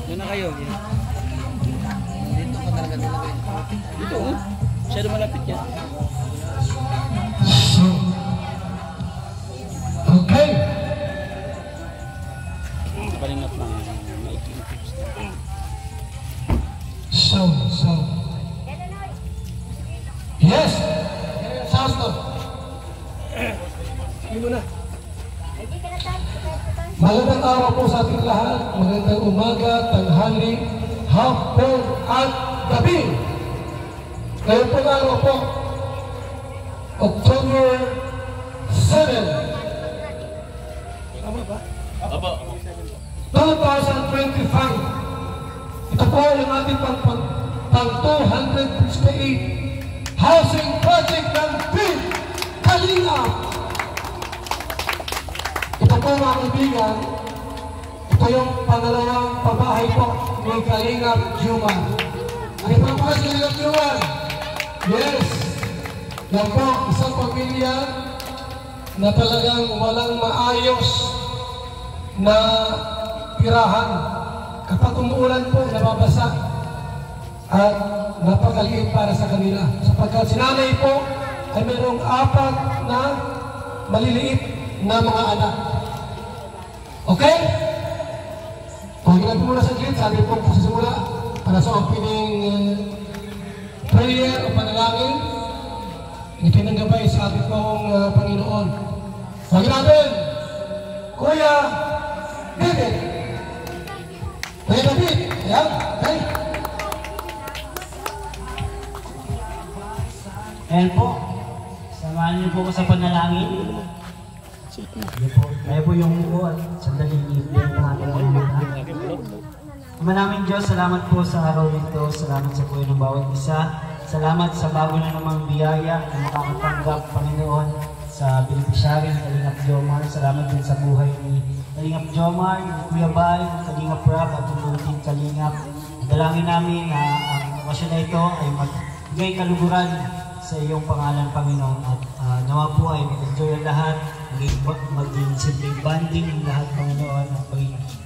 Doon na kayo. Dito ka talaga nilagay. Dito, oh. Masyado malapit yan. Okay. Palingap lang. Maikling tips. So. Yes. Sasto. Sige mo na. Magandang araw po sa ating lahat. Magandang umaga, tanghali, hapon at gabi. Ngayon po araw po, October 7. Tama ba? Opo. 2025. Ito po yung ating pang 258 housing project ng Team Kalingap. Ito po mga kaibigan, ito yung pangalawang pabahay po ni Kalingap Jumar. Ano po po si Kalingap Jumar? Yes! Yan po, isang pamilya na talagang walang maayos na tirahan. Kapag umuulan po, nababasa at napakaliit para sa kanila. Sapagkat si nanay po ay mayroong 4 na maliliit na mga anak. Okay? Huwag natin muna saglit. Sabi po sa simula para sa opening prayer o panalangin. Itinanggabay sa ating pong Panginoon. Huwag natin, Kuya David. Kuya David. Ayan. Okay. Ayan po. Samahan niyo po ko sa panalangin. Kaya po yung po at sandali niyo yung ating panalangin. Ama namin Diyos, salamat po sa araw nito. Salamat sa buhay ng bawat isa. Salamat sa bago na namang biyaya na makakatanggap, Panginoon, sa beneficiary ng Kalingap Jomar. Salamat din sa buhay ni Kalingap Jomar, ni Kuya Bay, ni Kalingap Rab at ng buong Kalingap. Dalangin namin na ang okasyon na ito ay magbigay kaluguran sa iyong pangalan, Panginoon. At nawa po ay mag-enjoy ang lahat, maging simpleng banding ang lahat, Panginoon. At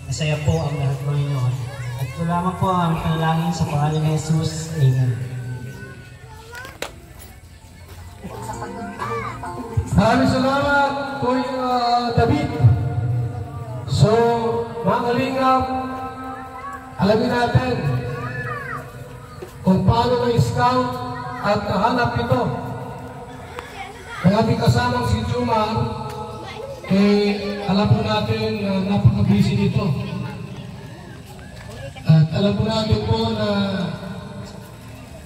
masaya po ang lahat, Panginoon. At salamat po ang panalangin sa pangalan ni Jesus. Amen. Maraming salamat, Kuya David. So, mga Kalingap, alamin natin kung paano na-scout at nahanap ito. Ang ating kasamang si Jumar, alam po natin na napaka-busy dito. At alam po natin po na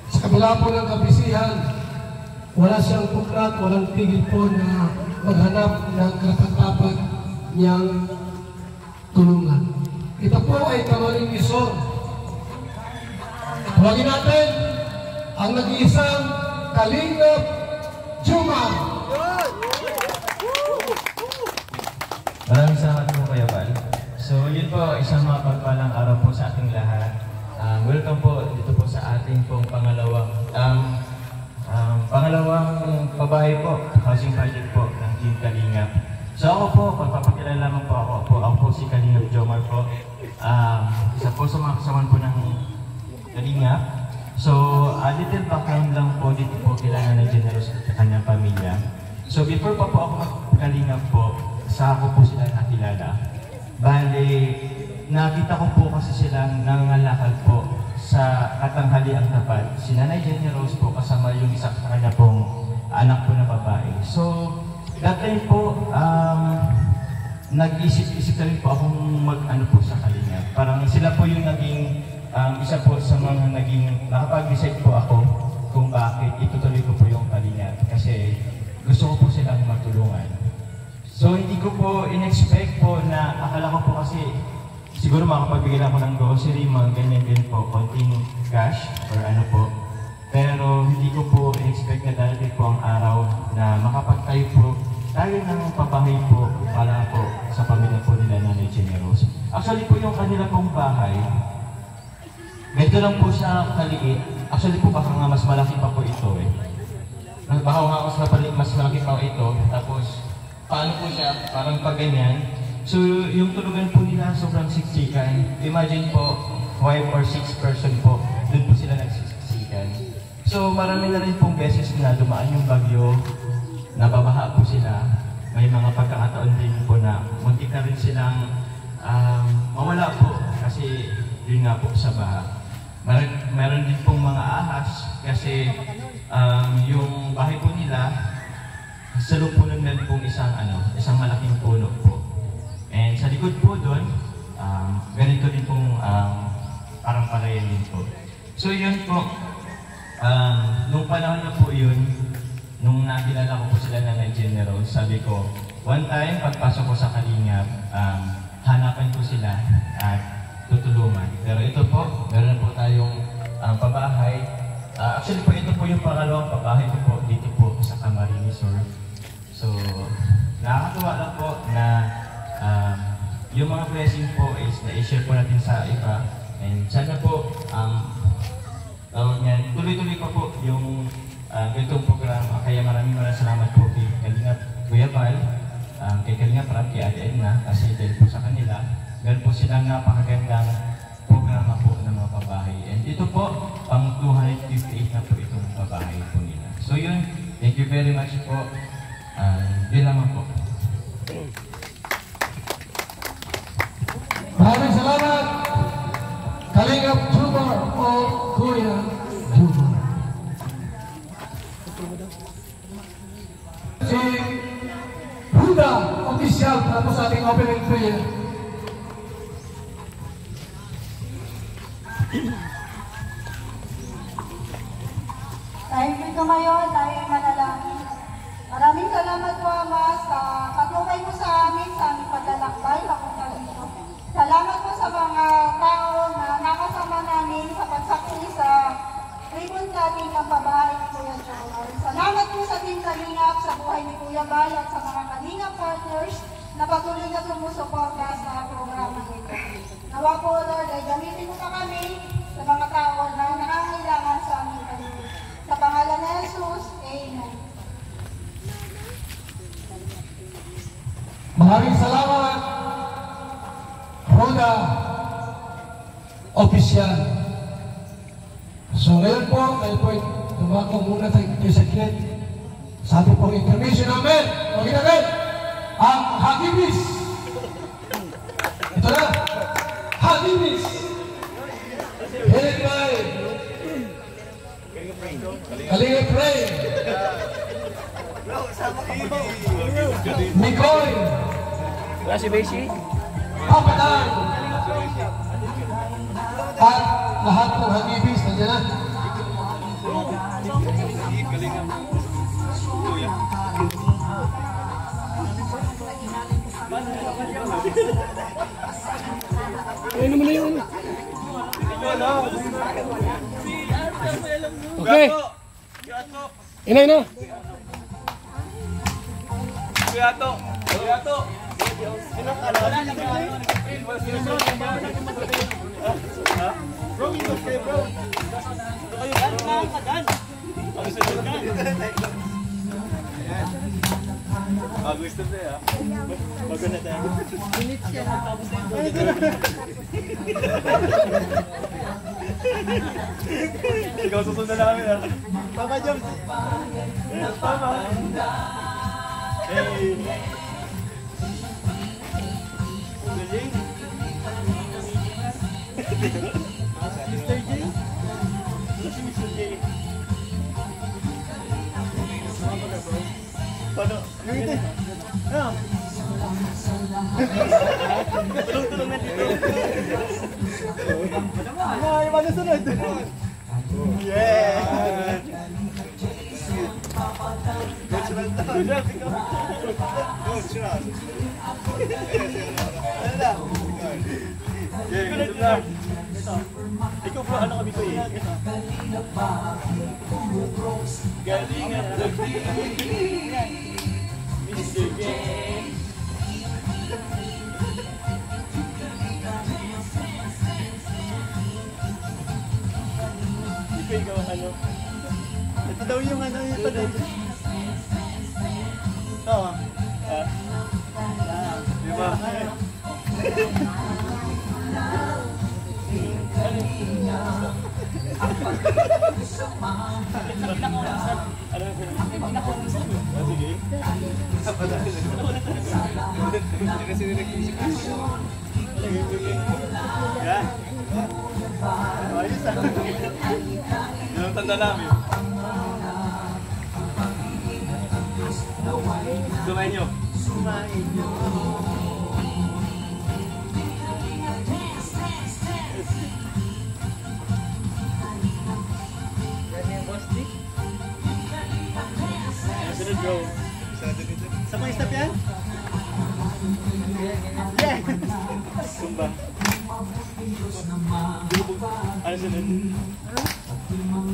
sa kabila po ng kabisihan, wala siyang puklat, walang tigil po na maghanap ng katapat niyang tulungan. Ito po ay Kamaring Isor. Huwagin natin ang nag-iisang Kalingap Jumar. Maraming salamat po Kuya Bal. So yun po, isang mapagpalang araw po sa ating lahat. Welcome po dito po sa ating pong pangalawang pabahay po, housing project po ng Team Kalingap. So ako po, pagpapakilala lamang po ako po si Kalingap Jomar po. Isa po sa mga kasamaan po ng Kalingap. So, a little background lang po dito po kailangan ng Generous at kanyang pamilya. So before pa po ako Kalingap po, sa ako po sila nakilala. Bale, nakita ko po kasi silang nangangalakal po sa katanghaliang tapat. Si Nanay Generous po kasama yung isa sa kanya pong anak po na babae. So, that time po, nag-isip-isip na rin po akong mag-ano po sa Kalingap. Parang sila po yung naging isa po sa mga naging nakapag-decide po ako kung bakit itutuloy ko po yung Kalingap. Kasi gusto ko po silang matulungan. So, hindi ko po in-expect po na akala ko po kasi siguro makapagbigay lang ako ng grocery, mga ganyan din po, konting cash or ano po. Pero hindi ko po in-expect na darating po ang araw na makapagtayo po tayo ng pabahay po para po sa pamilya po nila Nanay Generous. Actually po yung kanila pong bahay, medyo lang po siya kaliit. Actually po baka nga mas malaki pa po ito eh. Baka nga mas malaki pa ito. Tapos paano po siya, parang pag ganyan, So yung tulugan po nila sobrang siksikan. Imagine po, 5 or 6 person po, doon po sila nagsisiksikan. So marami na rin pong beses na dumaan yung bagyo, nababaha po sila. May mga pagkakataon din po na muntik na rin silang mawala po kasi yun nga po sa baha. Meron din pong mga ahas kasi yung bahay po nila sa lupunan meron pong isang malaking puno po. And sa likod po doon, ganito din pong parang palayan din po. So yun po, nung panahon na po yun, nung nakilala ko po sila na General, sabi ko, one time, pagpasok ko sa Kalingap, hanapan ko sila at tutulungan. Pero ito po, meron po tayong pabahay. Actually po, ito po yung pangalawang pabahay ko po dito po sa Camarines Sur. So, nakakatuwa lang po na yung mga blessing po is na-share po natin sa iba. And sana po, tuloy-tuloy pa po yung ganitong programa. Kaya maraming salamat po kay Kalingap Kuya Val, kay Kalingap Rap, kay Ate Edna, kasi dahil po sa kanila, meron po silang napakagandang programa po ng mga pabahay. And ito po, pang 258 na po itong pabahay po nila. So yun, thank you very much po. Yun naman po. Maraming salamat, Kalingap Jumar o Kuya Jumar. Si Huda, official, tapos ating opening prayer. Dahil dito ngayon, tayo manalangin. Maraming salamat po, Ama, sa patnubay mo sa amin, sa aming paglalakbay, papunta dito. Salamat po sa mga tao na nakasama namin sa pagsaksi sa ribbon cutting ng pabahay ni Kuya Jomar. Salamat po sa Team Kalingap, sa buhay ni Kuya Bay at sa mga Kalingap partners na patuloy na sumusuporta sa programa nito. Nawa po, Lord, ay gamitin mo pa kami sa mga tao na nangangailangan sa aming kalingap. Sa pangalan ni Jesus, Amen. Maraming salamat, Huda, official. So ngayon po, kayo po tumako muna tayo sa gilid. Sabi po intermission namin, okay na kayo? Ang Hagibis. Ito na, Hagibis. Headed by Kalingap Ray, Mikoy, Wala si Beshi? Papadan, at lahat ng Hagibis, nandiyan na. Ano mo na yun? Okay. Inay na. Gusto mo ya? Bago na tayo. Ikaw susunod na namin ha. Papa Joms! Papa! Hey! Galing! Mr. J? Si Mr. J? Paano? Yung ito? Ano? Tulong-tulungan dito. Ay, paano sunod? Yeah! Good job, ikaw. Good job. Ano na? Yeah, good job. Ikaw bro, ano kami ko eh? Galing at Mr. J. Ikaw ano? Ito daw yung ano yung pala. Oo. Diba? Yan. Ayos ah. Yan ang tanda namin. Sumayin nyo. Sumayin nyo. Sunod bro. Sa mga step yan? Yeah! Sumba. Ano sunod?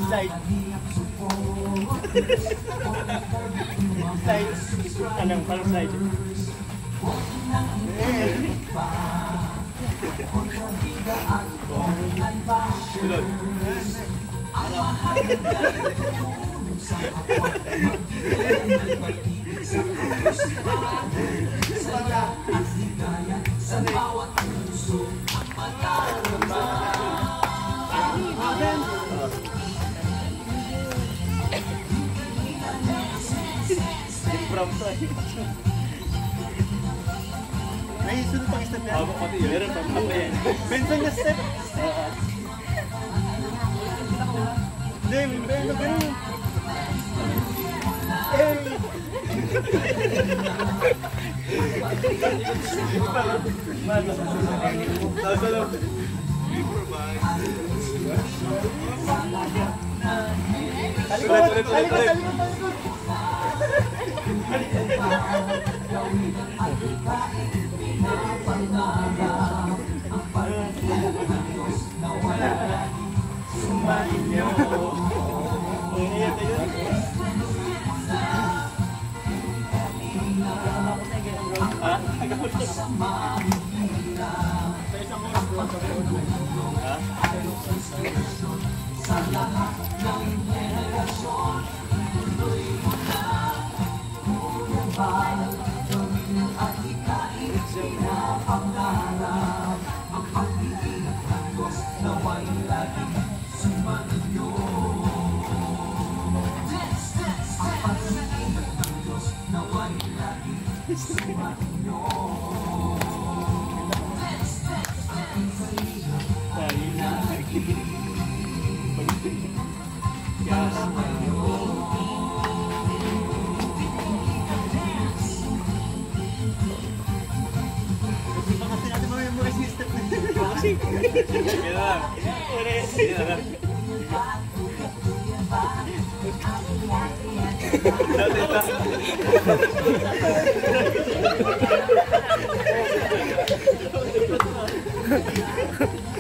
Slide. Slide. Anong parang slide? Sunod. May sunod pang step yan? Oo, pati yun. Meron pang yan. Benson na step? Hindi, meron.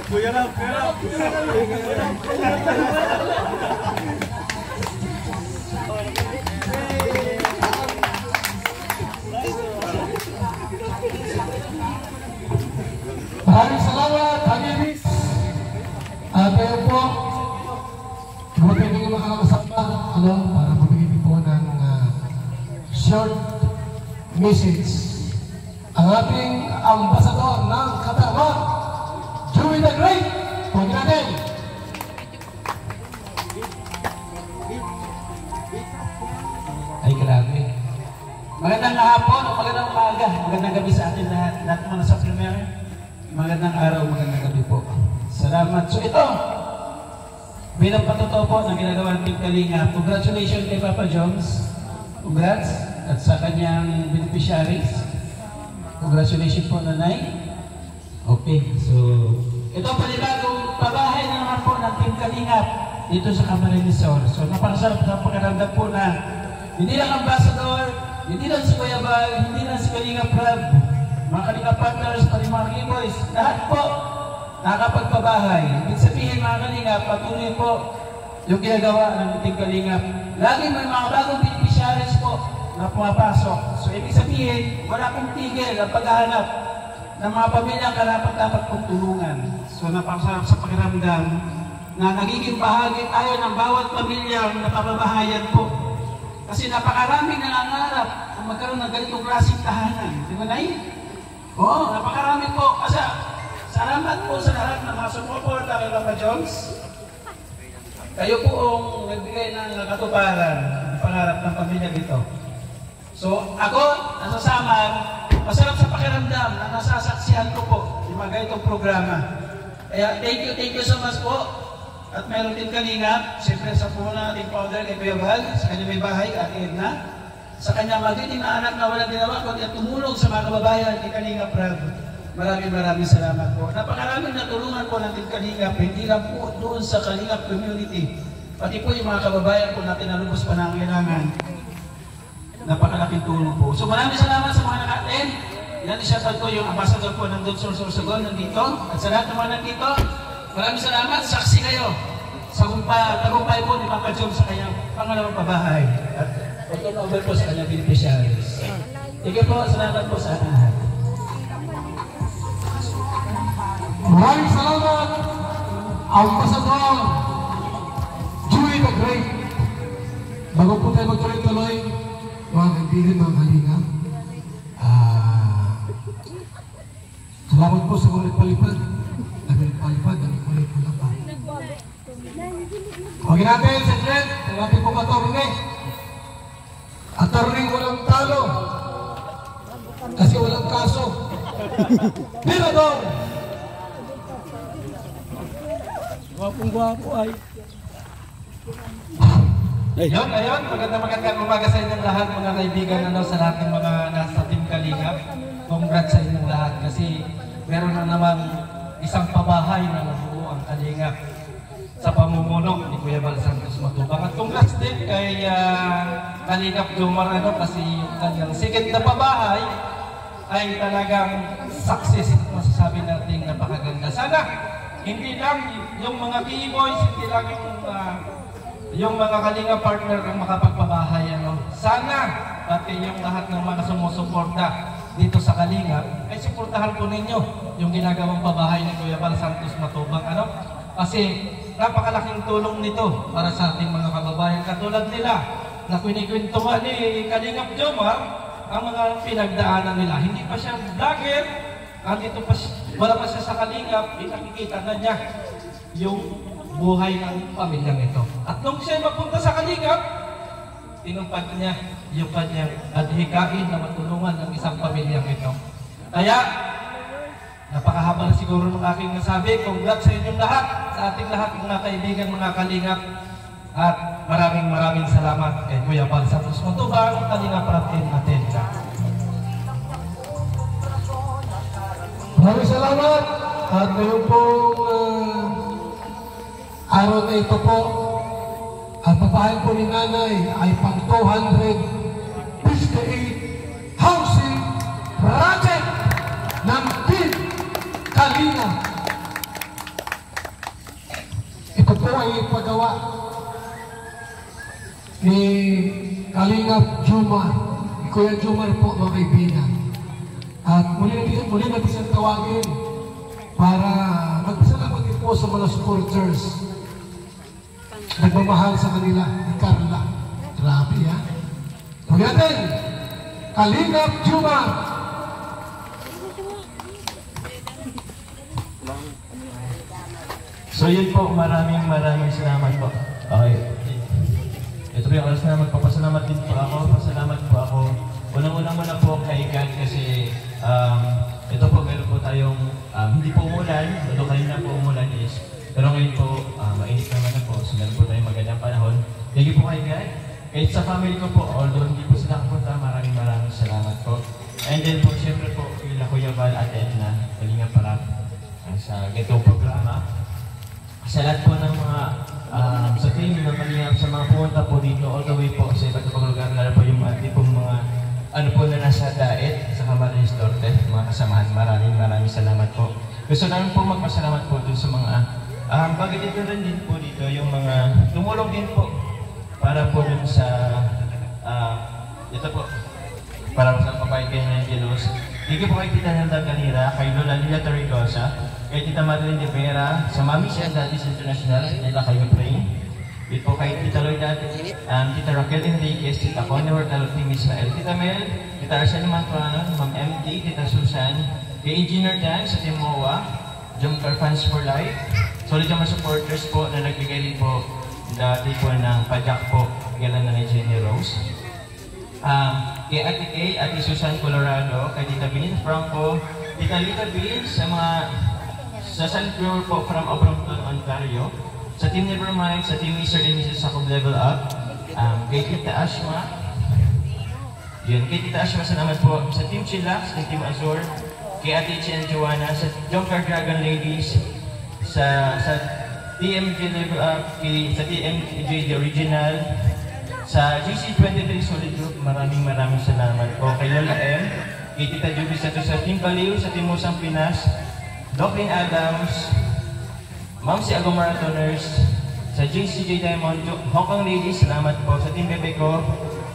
Kuya Rap. Maraming salamat, Hagibis. At kayo po, buti nyo makakasama, para pabigyan po ng short message. Ang ating ambasador ng Katarman, Joey the Great. Huwag natin. Ay, grabe. Magandang hapon, magandang umaga, magandang gabi sa atin lahat mga sa premier. Magandang araw, magandang gabi po. Salamat. So ito, bilang patuto po ng ginagawa ng Team Kalinga, congratulations kay Papa Jones. Congrats. At sa kanyang beneficiaries. Congratulations po, Nanay. Okay, so ito panibagong pabahay na naman po ng Team Kalinga dito sa Camarines Sur. So napakasarap sa pakiramdam po na hindi lang ambassador, hindi lang si Kuya Bal, hindi lang si Kalinga Prab, mga Kalinga partners, pati mga K-Boys, lahat po nakakapagpabahay. Ibig sabihin mga Kalinga, patuloy po yung ginagawa ng Team Kalinga. Laging may mga bagong beneficiaries po na pumapasok. So ibig sabihin, wala pong tigil ang paghahanap ng mga pamilyang karapat-dapat pong tulungan. So napakasarap sa pakiramdam na nagiging bahagi tayo ng bawat pamilyang napapabahayan po. Kasi napakaraming nangangarap kung magkaroon ng ganitong klaseng tahanan. Di ba, Nay? Oo, napakarami po. Kasi salamat po sa lahat ng mga sumuporta kay Papa Jones. Kayo po ang nagbigay ng katuparan ng pangarap ng pamilya dito. So ako, nasasaman, masarap sa pakiramdam na nasasaksihan ko po yung mga ganitong programa. Kaya thank you so much po. At meron din Kalingap, siyempre sa po nating founder kay Kuya Val, sa kanya may bahay, Ate Edna. Sa kanya magiging na anak na walang ginawa, kundi at tumulong sa mga kababayan kay Kalingap Rab. Maraming salamat po. Napakaraming natulungan po ng Team Kalingap, hindi lang po doon sa Kalingap community. Pati po yung mga kababayan po natin na lubos pa nangangailangan. Napakalaking tulong po. So maraming salamat sa mga naka-attend. Yan, i-shoutout ko yung ambassador po ng Dulce Sorsogon nandito. At sa lahat ng mga nandito, maraming salamat. Saksi kayo sa tagumpay po ni Papa Jones sa kanyang pangalawang pabahay. At over po sa kanyang beneficiaries. Sige po, salamat po sa ating lahat. Maraming salamat, Ambassador Joey the Great. Bago po tayo magtuloy-tuloy, mga kaibigan, mga Kalingap, salamat po sa mga nagpalipad. Dami nagpalipad, dami kulit po na pa. Huwag natin, Sedret, natin po katorne. Attorney walang talo. Kasi walang kaso. Mirador! Gwapong-gwapo ay. Ayun, magandang umaga sa inyong lahat, mga kaibigan, sa lahat ng mga nasa Team Kalingap. Congrats sa inyong lahat kasi meron na namang isang pabahay na nabuo ang Kalingap sa pamumuno ni Kuya Val Santos Matubang. At congrats din kay Kalingap Jomar kasi yung kanyang second na pabahay ay talagang success. Masasabi natin napakaganda. Sana hindi lang yung mga B-boys, hindi lang yung mga Kalingap partner ang makapagpabahay. Sana pati yung lahat ng mga sumusuporta dito sa Kalingap ay suportahan po ninyo yung ginagawang pabahay ni Kuya Val Santos Matubang. Kasi napakalaking tulong nito para sa ating mga kababayan katulad nila na kinikwentuhan ni Kalingap Jomar ang mga pinagdaanan nila. Hindi pa siya vlogger, andito pa wala pa siya sa Kalingap, nakikita na niya yung buhay ng pamilyang ito. At nung siya mapunta sa Kalingap, tinumpad niya yung kanyang adhikain na matulungan ng isang pamilyang ito. Kaya napakahaba na siguro ng aking nasabi. Congrats sa inyong lahat, sa ating lahat mga kaibigan, mga Kalingap. At maraming salamat kay Kuya Val Santos Matubang, Kalingap Ratin natin. Maraming salamat. At ngayon pong araw na ito po, ang pabahay po ni Nanay ay pang 258 housing project ng Team Kalingap. Ito po ay ipagawa ni Kalingap Jomar, ni Kuya Jomar po, mga kaibigan. At muli natin siyang tawagin para magpasalamat din po sa mga supporters. Nagmamahal sa kanila ni Carla. Grabe yan. Huwag natin, Kalingap Jomar. So yun po, maraming salamat po. Okay. Ito po yung oras na magpapasalamat din po ako. Pasalamat po ako. Unang-unang muna po kay God kasi ito po meron po tayong hindi po umulan. Ito kanina po umulan is. Pero ngayon po, mainit naman na po. So meron po tayong magandang panahon. Thank you po kay God. Kahit sa family ko po, although hindi po sila kapunta, maraming salamat po. And then po, siyempre po, kila Kuya Val at Edna, Kalingap Rab, sa ganitong programa. Sa lahat po ng mga sa team ng Kalingap, sa mga pumunta po dito, all the way po sa iba't ibang lugar, lalo po yung ating pong mga po na nasa Daet, sa Camarines Norte, mga kasamahan. Maraming salamat po. Gusto namin po magpasalamat po dun sa mga bagay dito rin din po dito, yung mga tumulong din po para po dun sa ito po, para sa papay kay Angelos. Thank you po kay Tita Nelda Galira, kay Lola Lilia Torrigosa, kay Tita Madeline de Vera, sa Mami and Daddy's International, nila kayo praying. Dito po kay Tita Loida, Tita Raquel Enriquez, Tita Connie Hortalo, Team Israel, Tita Mel, Tita Arcel Mantuano, Ma'am MD, Tita Susan, kay Engineer Dan sa Team MOA, Jomcar Fans for Life, Solid Jomcar supporters po na nagbigay din po dati po ng padyak po kailan na ni Jenny Rose. Kay Ate Kay, Ate Susan Colorado, kay Tita Benita Franco, Tita Lita Bill, sa San Pure po from Brampton, Ontario, sa Team Nevermind, sa Team Mr. and Mrs. Sakub Level Up, kay Tita Ashma, yun, kay Tita Ashma, salamat po, sa Team Chillax, sa Team Azure, kay Ate Chi and Joanna, sa Jomcar Dragon Ladies, sa TMJ Level Up, sa TMJ The Original, sa GC23 Solid Group, maraming salamat po. Kay Lola M, kay Tita Juby sa Team Baliw, sa Team Musang Pinas, Doclin Adams, Ma'am si Ago Marathoners, sa JCJ Diamond, Hong Kong Ladies, salamat po. Sa Team Bebeco,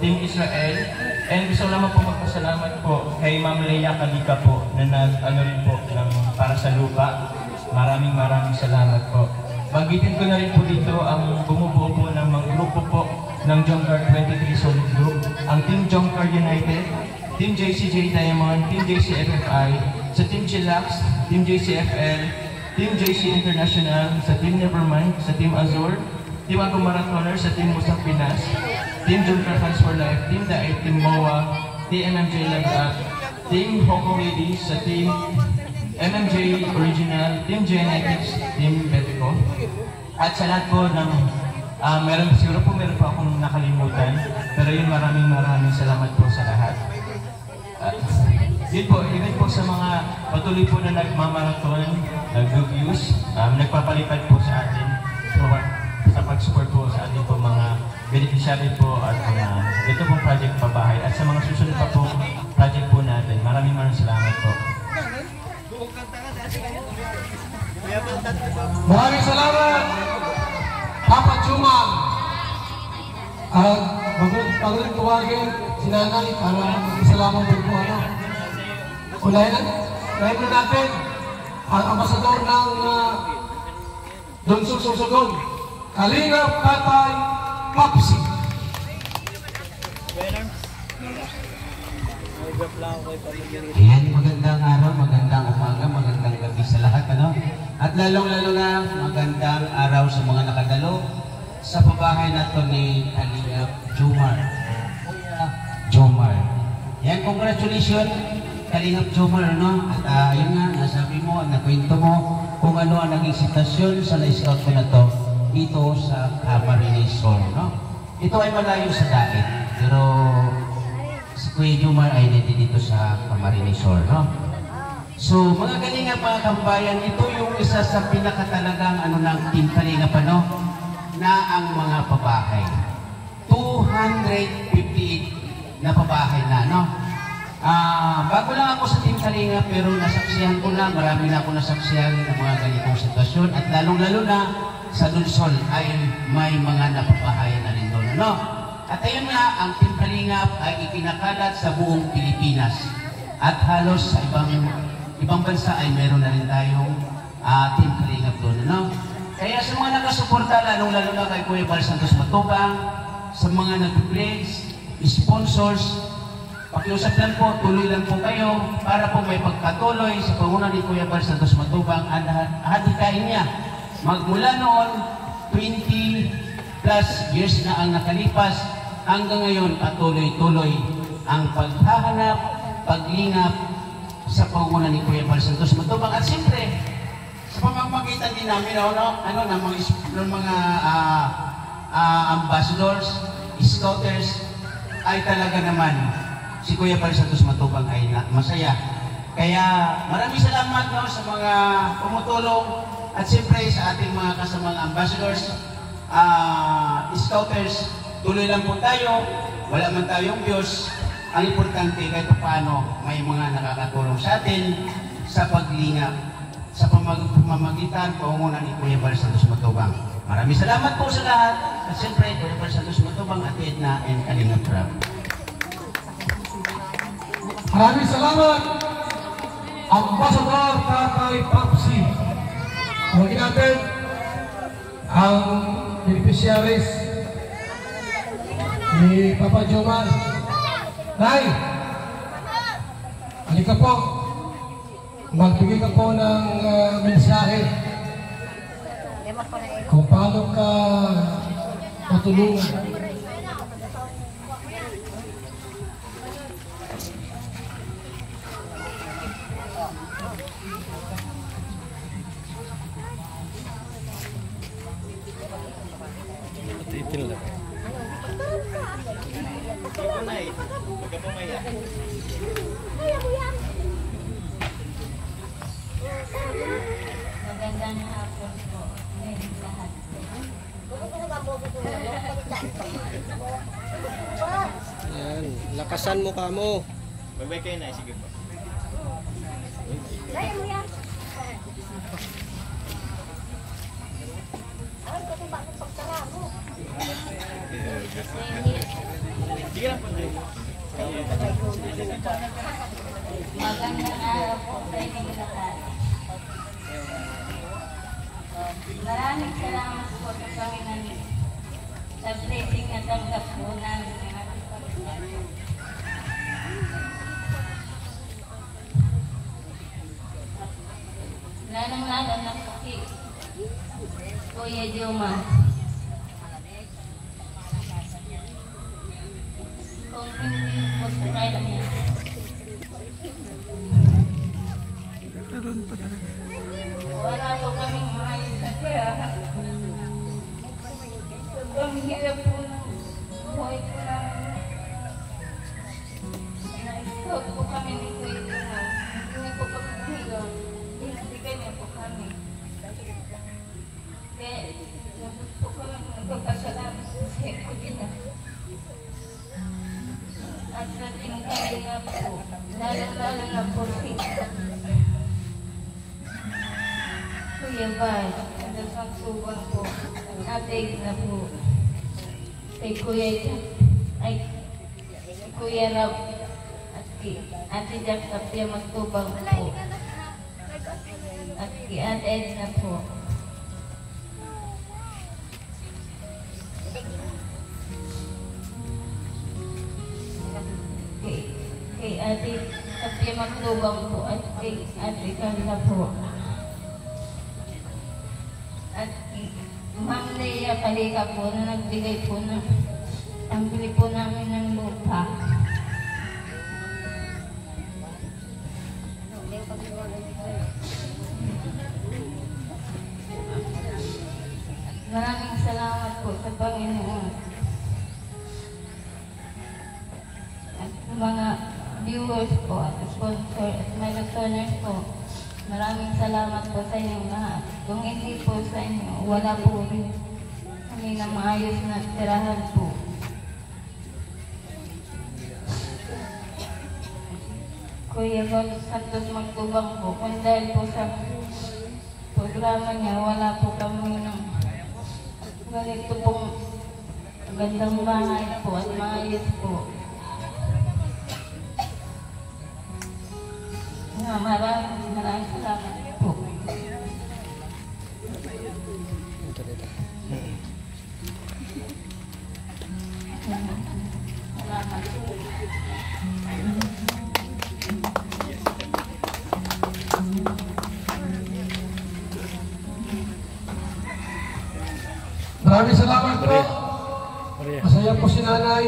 Team Israel, and gusto naman po magpasalamat po kay Ma'am Leia Kalika po na rin po para sa lupa. Maraming salamat po. Bagitin ko na rin po dito ang bumubuo po ng mga grupo po ng Jomcar 23 Solid Group, ang Team Jomcar United, Team JCJ Diamond, Team JCFFI, sa Team Chillax, Team JCFL, Team JC International, sa Team Nevermind, sa Team Azure, Team Ago Marathoners, sa Team Musang Pinas, Team Jomcar Fans for Life, Team Daet, Team MOA, Team MMJ Level Up, Team Hong Kong Ladies, sa Team MMJ Original, Team Genetics, Team Bebeco, at sa lahat po ng siguro po meron po akong nakalimutan, pero yun maraming salamat po sa lahat. Yun po, even po sa mga patuloy po na nagmamarathon, nag-reviews, nagpapalipad po sa atin sa pag-support po sa ating po mga beneficiary po at ito pong project pabahay at sa mga susunod pa po project po natin. Maraming salamat po. Maraming salamat, Papa Jumar. Bago rin tuwagin si Nanay para mag-isalaman din po Unahin na natin ang ambasador ng Donsol Sorsogon, Kalingap Tatay Papsi. Ayan, magandang araw, magandang umaga, magandang gabi sa lahat, At lalong-lalo na magandang araw sa mga nakadalo sa pabahay na to ni Kalingap Jomar. Yan, congratulations Kalingap Jomar, At yun nga, nasabi mo, nakwento mo kung ano ang naging sitwasyon sa na-scout ko na to dito sa Camarines Sur, Ito ay malayo sa dagat, pero si Kuya Jomar ay dito sa Camarines Sur, So, mga Kalingap, mga kambayan, ito yung isa sa pinakatalagang ng Team Kalingap, na ang mga pabahay. 258 na pabahay na, bago lang ako sa Team Kalingap, pero nasaksihan ko na, marami na ako nasaksihan ng mga ganitong sitwasyon, at lalong-lalo na sa Lungsol ay may mga napabahay na rin doon, At ayun nga, ang Team Kalingap ay ikinakalat sa buong Pilipinas, at halos sa ibang bansa ay meron na rin tayong Team Kalingap doon, Kaya sa mga nakasuporta, lalong-lalo na kay Kuya Bal Santos Matubang, sa mga nag-plays, sponsors, pakiusap lang po, tuloy lang po kayo para po may pagkatuloy sa pangunan ni Kuya Bal Santos Matubang ang hadikain niya. Magmula noon, 20 plus years na ang nakalipas, hanggang ngayon patuloy-tuloy ang paghahanap, paglingap sa pangunan ni Kuya Bal Santos Matubang. At siyempre, sa pamamagitan din namin ng mga ambassadors, scouters, ay talaga naman si Kuya Bal Santos Matubang ay masaya. Kaya maraming salamat sa mga tumutulong at siyempre sa ating mga kasamang ambassadors, scouters, tuloy lang po tayo, wala man tayong views. Ang importante kahit paano may mga nakakatulong sa atin sa paglingap sa pamamagitan pangunan ni Kuya Bal Santos Matubang. Maraming salamat po sa lahat at siyempre Kuya Bal Santos Matubang at Edna and Kalingap Rab. Maraming salamat, Ambassador Tatay Papsi. Tawagin natin ang beneficiaries ni Papa Jomar. Nay, halika po. magbigay ka po ng mensahe kung paano ka matulungan. Magandang hapon po. Ngayon lahat. Yan, lakasan mo ka mo. Bye-bye kayo na, sige po. Sige lang po. Magandang araw po sa inyong lahat. Maraming salamat po sa Panginoon sa blessing na tanggap po namin ng ating Panginoon. Lalong-lalo na po si Kuya Juma. Kung hindi po sa kanya, wala po kaming maayos na pera. Sobrang hirap po ng buhay po namin. Na-scout po kami ni Kuya Juma. Hindi po kami higaw. Hinatikan niya po kami. Kaya, nabot po kami magpapasalamat sa Kuya. At sa tingkali nga po, lalo-lalo na po si Kuya Bay, ang subang po, ate na po, kay Kuya Rab, at kay Ate Jack Tapia Magtubang po, at kay Ate Edna po. Kay Ate Tapia Magtubang po, at kay Ate Carla po. At Ma'am Leia Palika po na nagbigay po ng pambili po namin ng lupa. Maraming salamat po sa Panginoon. At mga viewers po at sponsor at mga listeners po. Maraming salamat po sa inyong lahat. Kung hindi po sa inyo, wala po rin kami na maayos na tirahan po. Kuya Val Santos Magtubang po, kung dahil po sa programa niya, wala po kami ng ganito pong gandang bahay po at maayos po. Maraming salamat po. Salamat po. Maraming salamat po. Masaya po si nanay.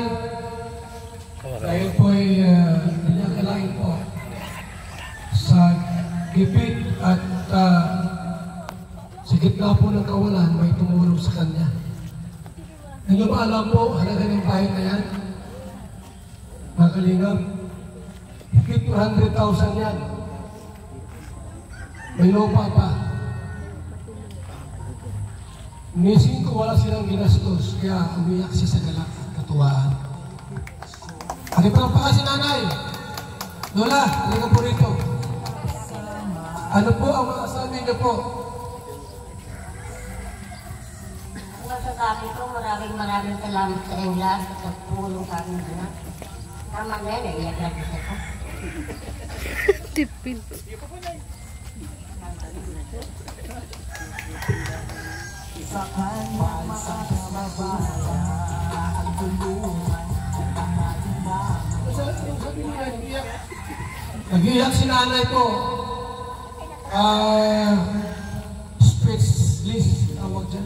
Dahil po ay nilakalain po sa gipit at sa gitna po ng kawalan, may tumulong sa kanya. Hindi ba alam po, halaga ng bahay na yan? Mga kalingap, higit 200,000 yan. May lupa pa. Nising ko wala silang ginastos, kaya umiyak siya sa galak at katuwaan. Ano pa pa si nanay? Lola, halika po rito. Ano po ang mga sabi niyo po? Masasabi ko, maraming salamat sa inyo lahat sa tulong sa aking anak. Tama na yan, iyak lang sa ko. Tipid. Nag-iyak si nanay po. speechless, tawag dyan.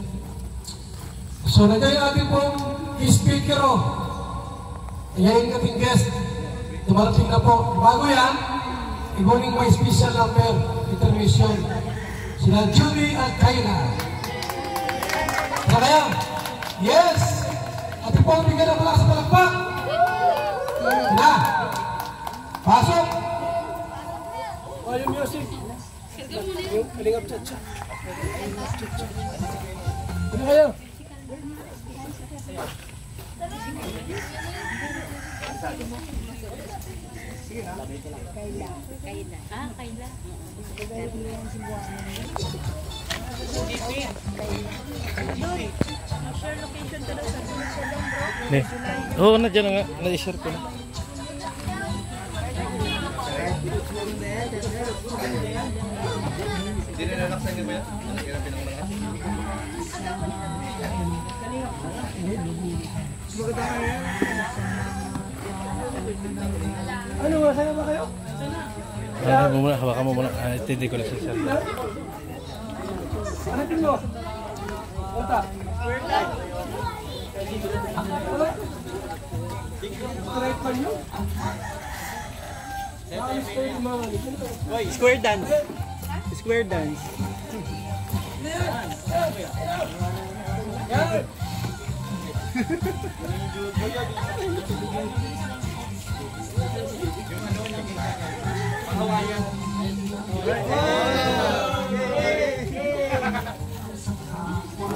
So, nandiyan yung ating pong speaker, Ayan yung ating guest. Dumarating na po. Bago yan, iguning may special number, intermission. Sila Julie at Kayla. Na kaya? Yes! Ating pong bigyan ng malakas sa palakpak. Na! Pasok! Oh, yung music. Yung kalingap chat. Ano kayo? Oo, nandiyan na nga. Na-share ko na. Hindi na nalaksan niyo ba yan? Hirapin ang malakas. Ano, masaya ba kayo? Hawakan mo muna. Tindi ko lang siya. Hanapin mo. Punta. Straight man yun. Square dance. Square dance.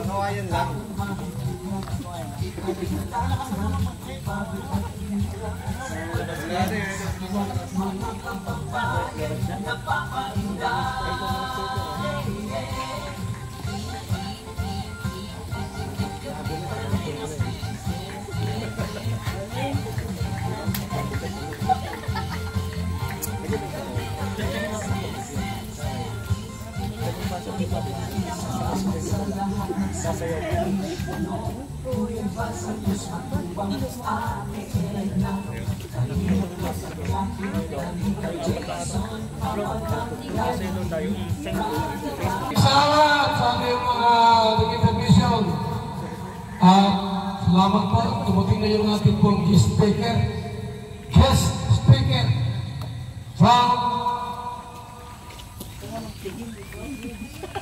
Hawayan lang. Salamat sa ating mga nag-intermission. Salamat po. Dumating na yung ating pong guest speaker from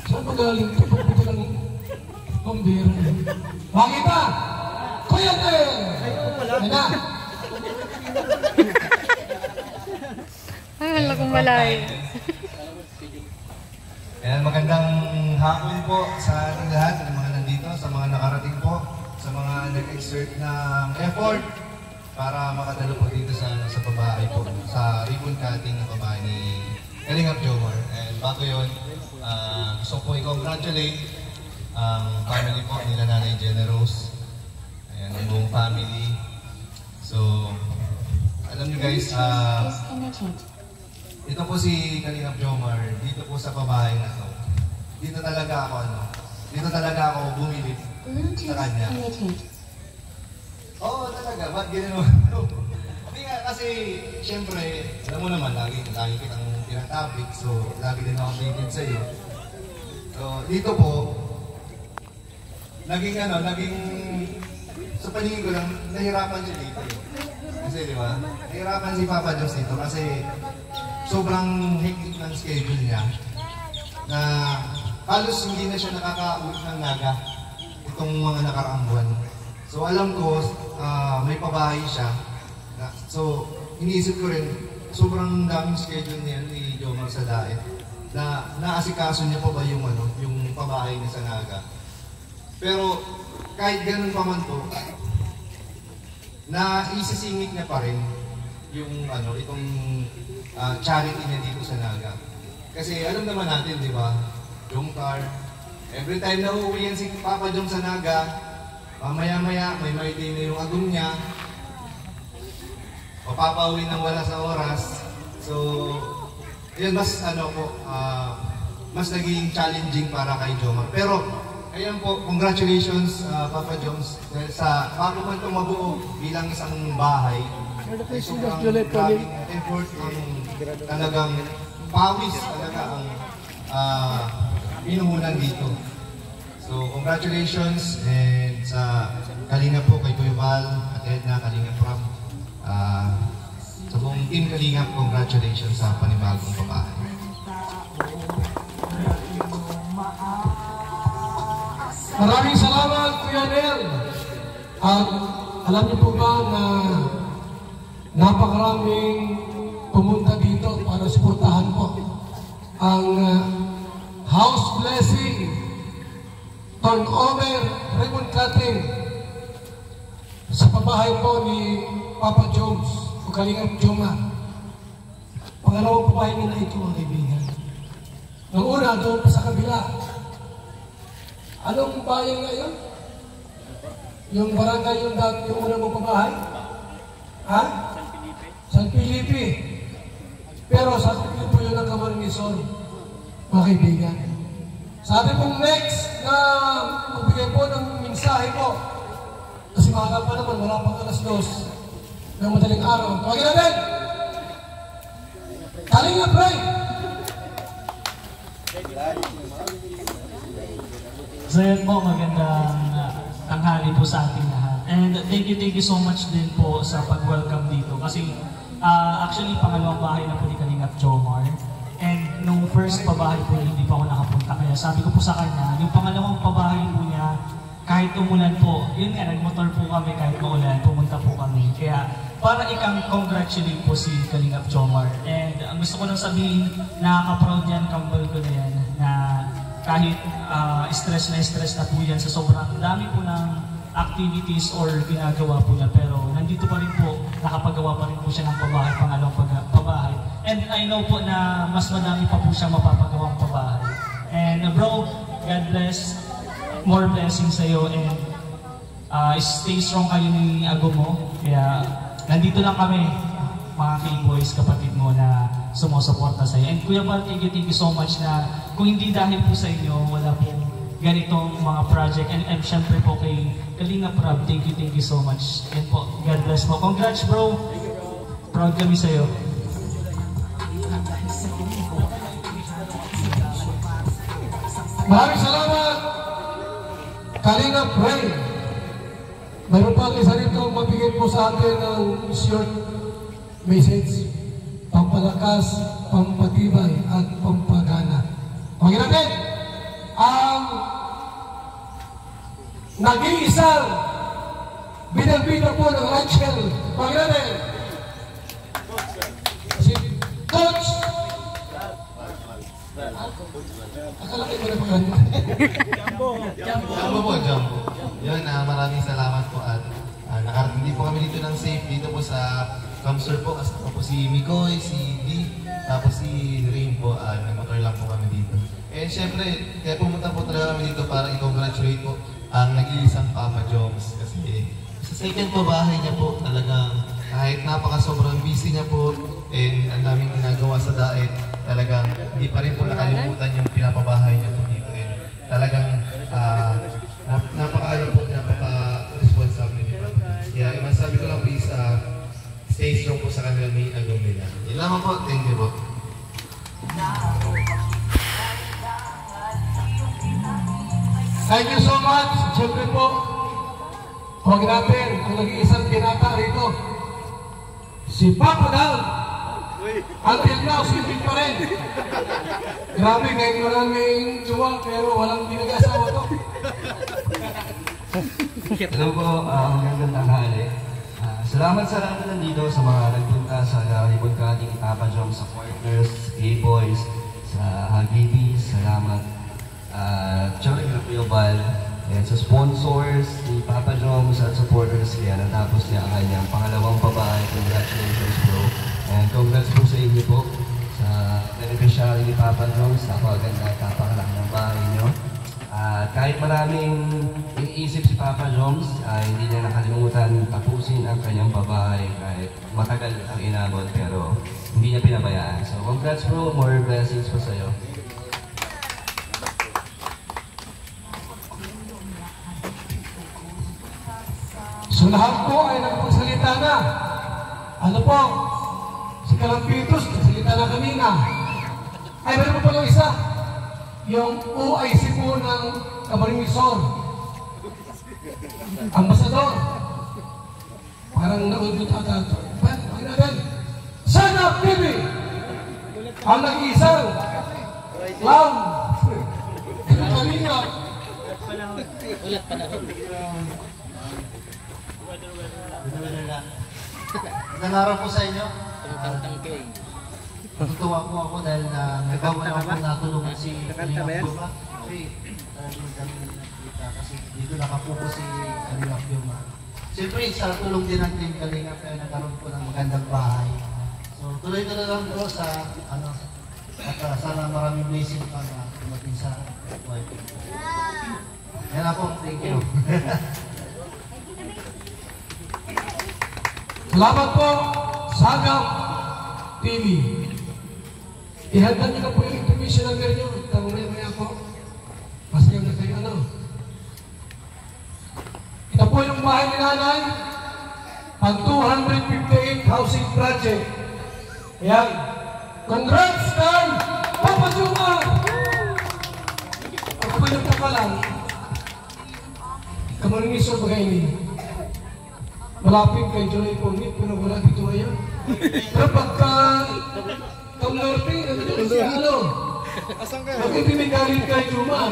saan magaling ito? Pagpunta lang kumbira. Bakit ba? Kuya Ter! Ayan na. Ay, wala kong malayo. Ayan, magandang hapon po sa ating lahat, sa mga nandito, sa mga nakarating po, sa mga nag-exert ng effort para makadalo po dito sa pabahay po, sa ribbon cutting ng pabahay ni Kalingap Jomar. And bago yun, gusto po i-congratulate ang family po nila Nanay Jenna Rose. Ayan, ang buong family. So, alam niyo guys, ito po si Kalingap Jomar, dito po sa pabahay na to. Dito talaga ako bumilip sa kanya. Oo, talaga, ba't gano'n? Hindi nga, kasi syempre, alam mo naman, lagi kitang tinatapik, so lagi din ako updated sa'yo. So, dito po, naging sa paningin ko lang, nahirapan siya dito. Kasi di ba, nahirapan si Papa Jones dito kasi sobrang hectic ng schedule niya na halos hindi na siya nakaka-uwi ng naga itong mga nakaraang buwan. So alam ko, may pabahay siya. So iniisip ko rin, sobrang daming schedule niya ni Jomar sa diet na naasikaso niya pa ba yung pabahay niya sa naga. Pero kahit ganun pa man po, na isisingit niya pa rin yung itong charity niya dito sa Naga. Kasi alam naman natin, di ba? Jomcar, every time na uuwi yan si Papa Jom sa Naga, maya-maya may maitin na yung agong niya, mapapauwi ng wala sa oras. So, yun, mas naging challenging para kay Jomar. Pero, ayan po, congratulations Papa Jones dahil sa bago man itong mabuo bilang isang bahay ay sobrang grabing effort ang talagang pawis talaga ang pinuhunan dito. So, congratulations and sa Kalingap po kay Kuya Val, at Edna, Kalingap Prab. Sa buong team Kalingap, congratulations sa panibagong pabahay. Maraming salamat, Kuya Nel. At alam niyo po ba na napakaraming pumunta dito para suportahan po ang house blessing, turnover, ribbon cutting sa pabahay po ni Papa Jones o Kalingap Joma. Pangalawang pabahay nila ito, mga kaibigan. Nung una, doon pa sa kabila. Anong bayan ngayon? Yung barangay yung una mong pabahay? Ha? San Felipe. Pero San Felipe yun ang Camarines-Sur, mga kaibigan. Sabi pong next na magbigay po ng mensahe po, kasi mahal pa naman, wala pang alas 2 ng madaling araw. Tawagin natin! Kalingap Ray! So yun po, magandang tanghali po sa ating lahat. And thank you so much din po sa pag-welcome dito. Kasi actually, pangalawang bahay na po ni Kalingap Jomar. And nung first pabahay po hindi pa ako nakapunta. Kaya sabi ko po sa kanya, yung pangalawang pabahay po niya, kahit umulan po, yun nga, nagmotor po kami kahit maulan, pumunta po kami. Kaya para congratulate po si Kalingap Jomar. And gusto ko nang sabihin, nakaka-proud yan, kambal ko na yan, na kahit stress na po yan sa sobrang dami po ng activities or ginagawa po niya, pero nandito pa rin po, nakapagawa pa rin po siya ng pabahay, pangalawang pabahay. And I know po na mas madami pa po siya mapapagawang pabahay. And bro, God bless, more blessings sa iyo, and stay strong kayo ni Ago mo. Kaya nandito lang kami, mga K-boys, kapatid mo na sumusuporta sa iyo. And Kuya Val, thank you so much na kung hindi dahil po sa inyo, wala po ganitong mga project. And syempre po kay Kalingap Prab, thank you so much. And po, God bless po. Congrats bro! Proud kami sa iyo. Maraming salamat, Kalingap Ray. Mayroon pa isa rito mabigay po sa atin ng short message, pampalakas, pampatibay at pampagana. Pagin natin ang nag-iisang binang-bina po ng Rachel. Pagin natin si Coach. Akala kayo na pagkano. Jambo po, Jambo. Yun, maraming salamat po at nakarating po kami dito ng safe dito po sa Kamsur po. Kasama po si Mikoy, si D, tapos si Rain po. Nag-motor lang po kami dito. And syempre, kaya pumunta po talaga kami dito para i-congratulate po ang nag-iisang Papa Joms. Kasi sa second po bahay niya po talagang kahit napaka-sobrang busy niya po and ang daming ginagawa sa daet, talagang hindi pa rin po nakalimutan yung pinapabahay niya po dito. And talagang napaka-responsible niya. Kaya masabi ko lang please, stay strong po sa kanila may agong nila. Yun lamang po, thank you po. Thank you so much. Siyempre po, huwag natin ang nag-iisang pinata rito. Si Papa Dal. Until now, sipin pa rin. Grabe, ngayon maraming jowa, pero walang pinag-asawa to. Hello po, magandang tanghali. Salamat sa lahat na nandito sa mga nagpunta sa Ribbon Cutting, Papa Joms, sa partners, K-Boys, sa Hagibis, salamat. Siyempre kay Kuya Val, and sa sponsors, ni Papa Joms at supporters, kaya natapos niya ang kanyang pangalawang babae. Congratulations bro. And congrats po sa inyo po, sa beneficiary ni Papa Joms, napakaganda at napakalaki ng bahay niyo. Kahit maraming iniisip si Papa Joms, hindi niya nakalimutan tapusin ang kanyang babae kahit matagal ang inabot, pero hindi niya pinabayaan. So congrats bro, more blessings po sa iyo. So lahat po ay nagpagsalita na. Ano po? Si Kalampitos, nagsalita na kanina. Ay, meron po pala isa. yung OIC po ng Camarines Sur. Ambasador. Parang naudot ata ito. Pakinggan natin. Sana TV! Ang nag-iisang clown. Kalingap. Ulat pa na. Magandang araw po sa inyo. Natutuwa po ako dahil nagawa na ako natulungan si Kalingap Juma. Kasi dito nakapupo si Kalingap Juma. Siyempre sa tulong din ng Team Kalingap kaya nagkaroon po ng magandang bahay. So tuloy-tuloy lang po sa at sana maraming blessing pa na dumating sa wife. Yan na po, thank you. Salamat po, Sagap TV. Ihanda niyo na po yung information number niyo. Mamaya po. Masaya na kayo ano. Ito po yung bahay ni nanay. Ang 258 housing project. Ayan. Congrats kay Papa Juma! Ako po yung kakalang. Camarines Sur bagay ni. Malapit kay Joy Pongit, pero wala dito ngayon. Pero pagka Norte, nandito siya, ano? Bakit hindi galing kay Juma?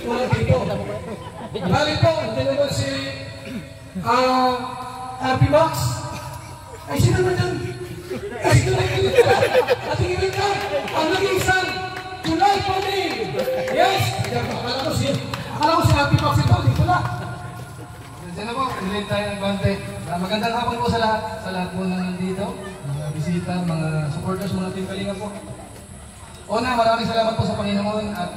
Wala dito. Galing po, hindi naman si Happy Max. Ay, sino naman yan? Ay, sino naman yan? Natingin ka, ang nag-iisang July Pongit. Yes! Akala ko si Happy Max ito, dito lang. Diyan na po, ulit tayo ng konti. Magandang hapon po sa lahat po na nandito, mga bisita, mga supporters, mga Team Kalingap po. Una, maraming salamat po sa Panginoon at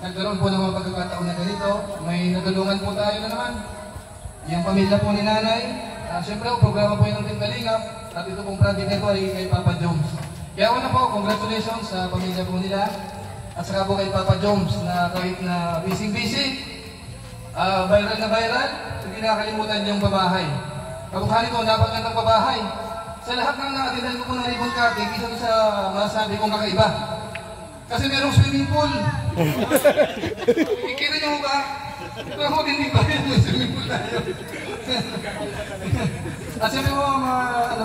nagkaroon po ng mga pagkakataon na ganito. May natulungan po tayo na naman. Yung pamilya po ni nanay, siyempre po, programa po yung Team Kalingap at ito pong project nito ay kay Papa Jones. Kaya una po, congratulations sa pamilya po nila at saka po kay Papa Jones na kahit na busy-busy, viral na viral, hindi nakakalimutan yung pabahay. Kamukha nito, napagandang pabahay. Sa lahat ng naatinan ko po ng ribbon cutting, isa ko sa masasabi kong kakaiba. Kasi merong swimming pool. Ikita niyo ba? Pero ako hindi ba yun yung swimming pool tayo? At sabi mo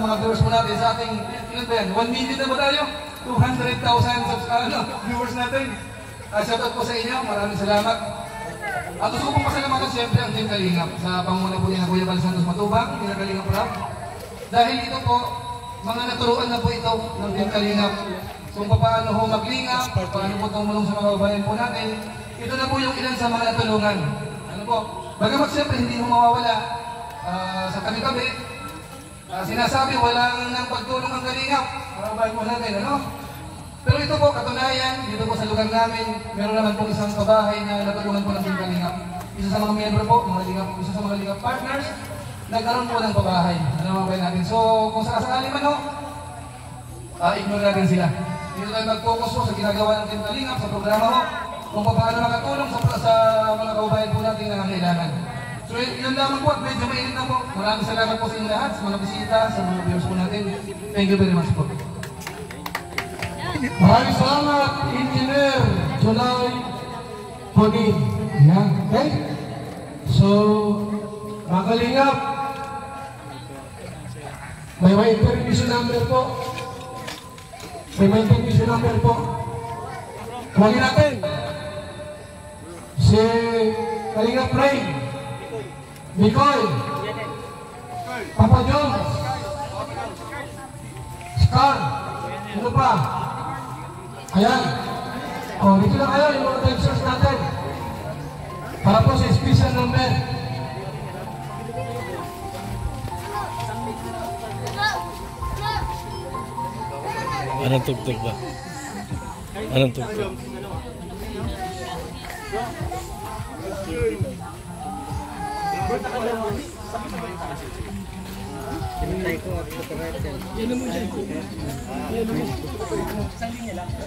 mga viewers po natin sa ating, ilan ba yan? 1 million na ba tayo? 200,000 viewers natin. Shoutout po sa inyo, maraming salamat. At gusto kong pasalamatan siyempre ang Team Kalingap sa panguna po ni Kuya Bal Santos Matubang, Team Kalingap Rap. Dahil ito po, mga naturuan na po ito ng Team Kalingap. Kung paano ho maglingap, paano po tumulong sa mga babayan po natin. Ito na po yung ilan sa mga natulungan. Ano po? Bagamat siyempre hindi mo mawawala sa kami-kami. Sinasabi walang nang pagtulong ang Kalingap. Mga babayan po natin, ano? Pero ito po, katunayan, dito po sa lugar namin, meron naman po isang pabahay na natulungan po ng Team Kalingap. Isa sa mga miyembro po, isa sa mga Kalingap partners, nagkaroon po ng pabahay. Ano mga bayan natin? So, kung sakasakali man ho, ignore natin sila. Dito tayo mag-focus po sa ginagawa ng Team Kalingap, sa programa ho, kung paano makatulong sa mga kababayan po natin na nangangailangan. So, yun lamang po at medyo mainit na po. Maraming salamat po sa inyo lahat, sa mga bisita, sa mga viewers po natin. Thank you very much po. Maraming salamat, Engineer July Pongit. Yan, okay? So, mga Kalingap, may intermission number po. May intermission number po. Kuwagin natin. Si Kalingap Ray, Mikoy, Papa Jones, Scar, ano pa? Ayan. O, dito na kayo yung mga dancers natin. Para po sa special number. Anong tugtog ba? Anong tugtog? Yan mo dyan. Yan mo. Isang linya lang. Ito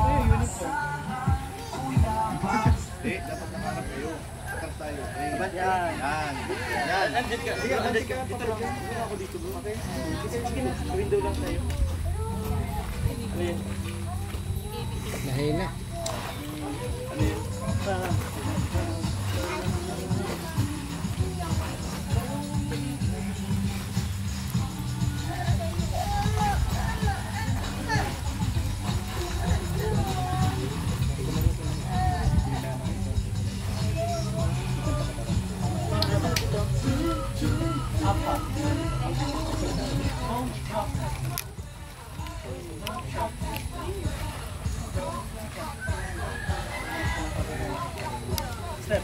yung uniform. Hindi, dapat nakaharap kayo. Takat tayo. Yan. Yan. Andit ka. Andit ka. Dito lang. Ako dito. Okay? Window lang tayo. Nahina. Step.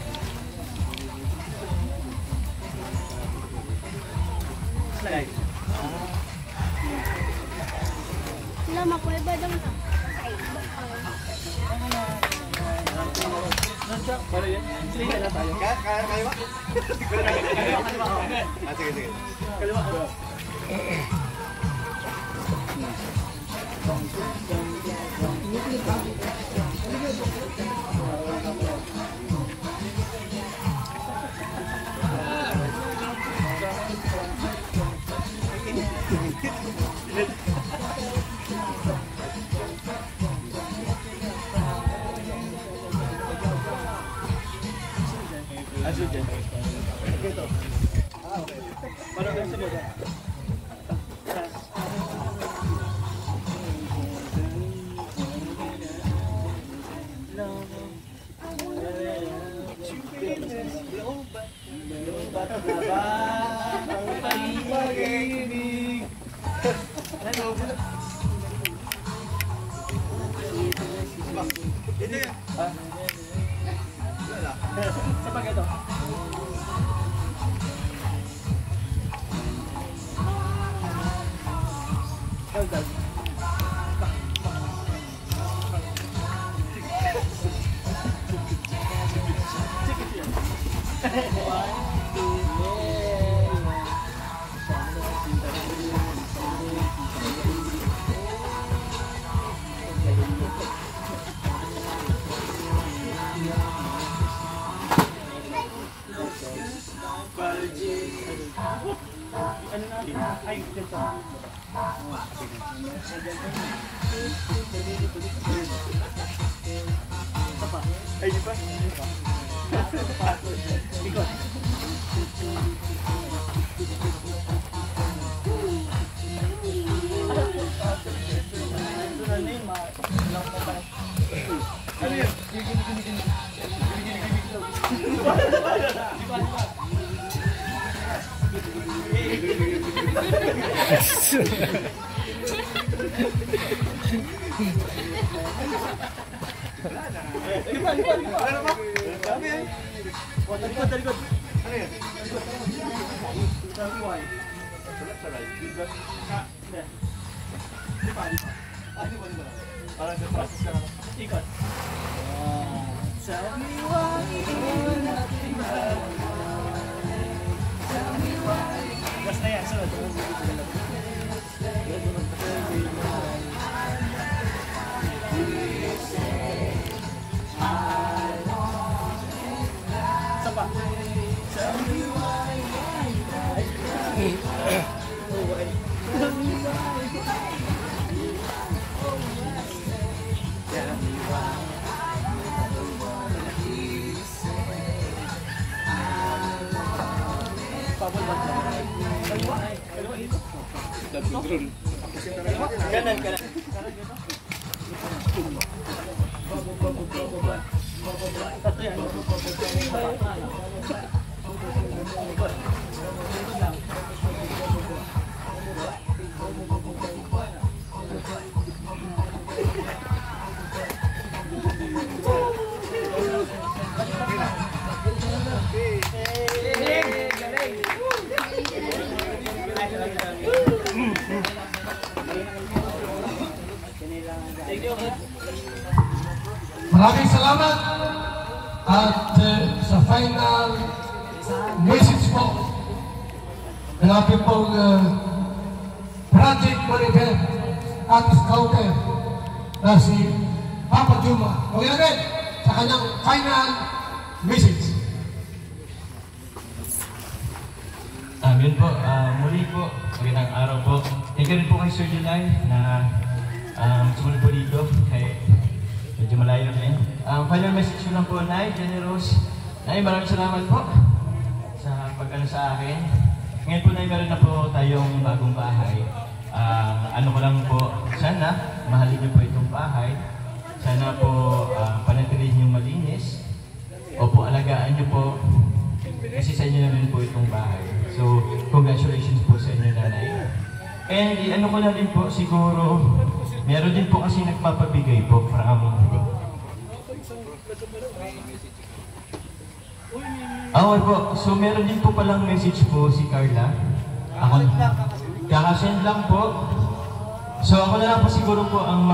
Slide. Lama ko iba dong ka. Sige na tayo. Kaliwa? Sige. Kaliwa. Asyo dyan. Ito. Okay. Paano tayo sa dito? Sa pag ito. Well done. Ay, dito. Ay, di ba? Ikot. Ano yun? Ikot. Tell me why you're nothing but. Tell me why. Basta na yan, sunod. Sapa. Tell me why. Tell me why. Kanan. Satu yan. Maraming salamat at sa final message po ng ating pong project manager at scouter na si Papa Juma. Okay agad sa kanyang final message. Yun po, muli po, magandang araw po. Thank you rin po kay Sir July na Sumunod po dito, kay medyo malayo rin. Final message ko lang po, Nay, Generous. Nay, maraming salamat po sa pag-ano sa akin. Ngayon po, Nay, meron na po tayong bagong bahay. Ano ko lang po, sana mahalin niyo po itong bahay. Sana po panatilihin yung malinis. Opo, alagaan niyo po. Kasi sa inyo na rin po itong bahay. So, congratulations po sa inyo, Nanay. And ano ko na rin po, siguro, meron din po kasi nagpapabigay po from po. So, meron din po palang message po si Carla. Ako, kakasend lang po. So, ako na lang po siguro po ang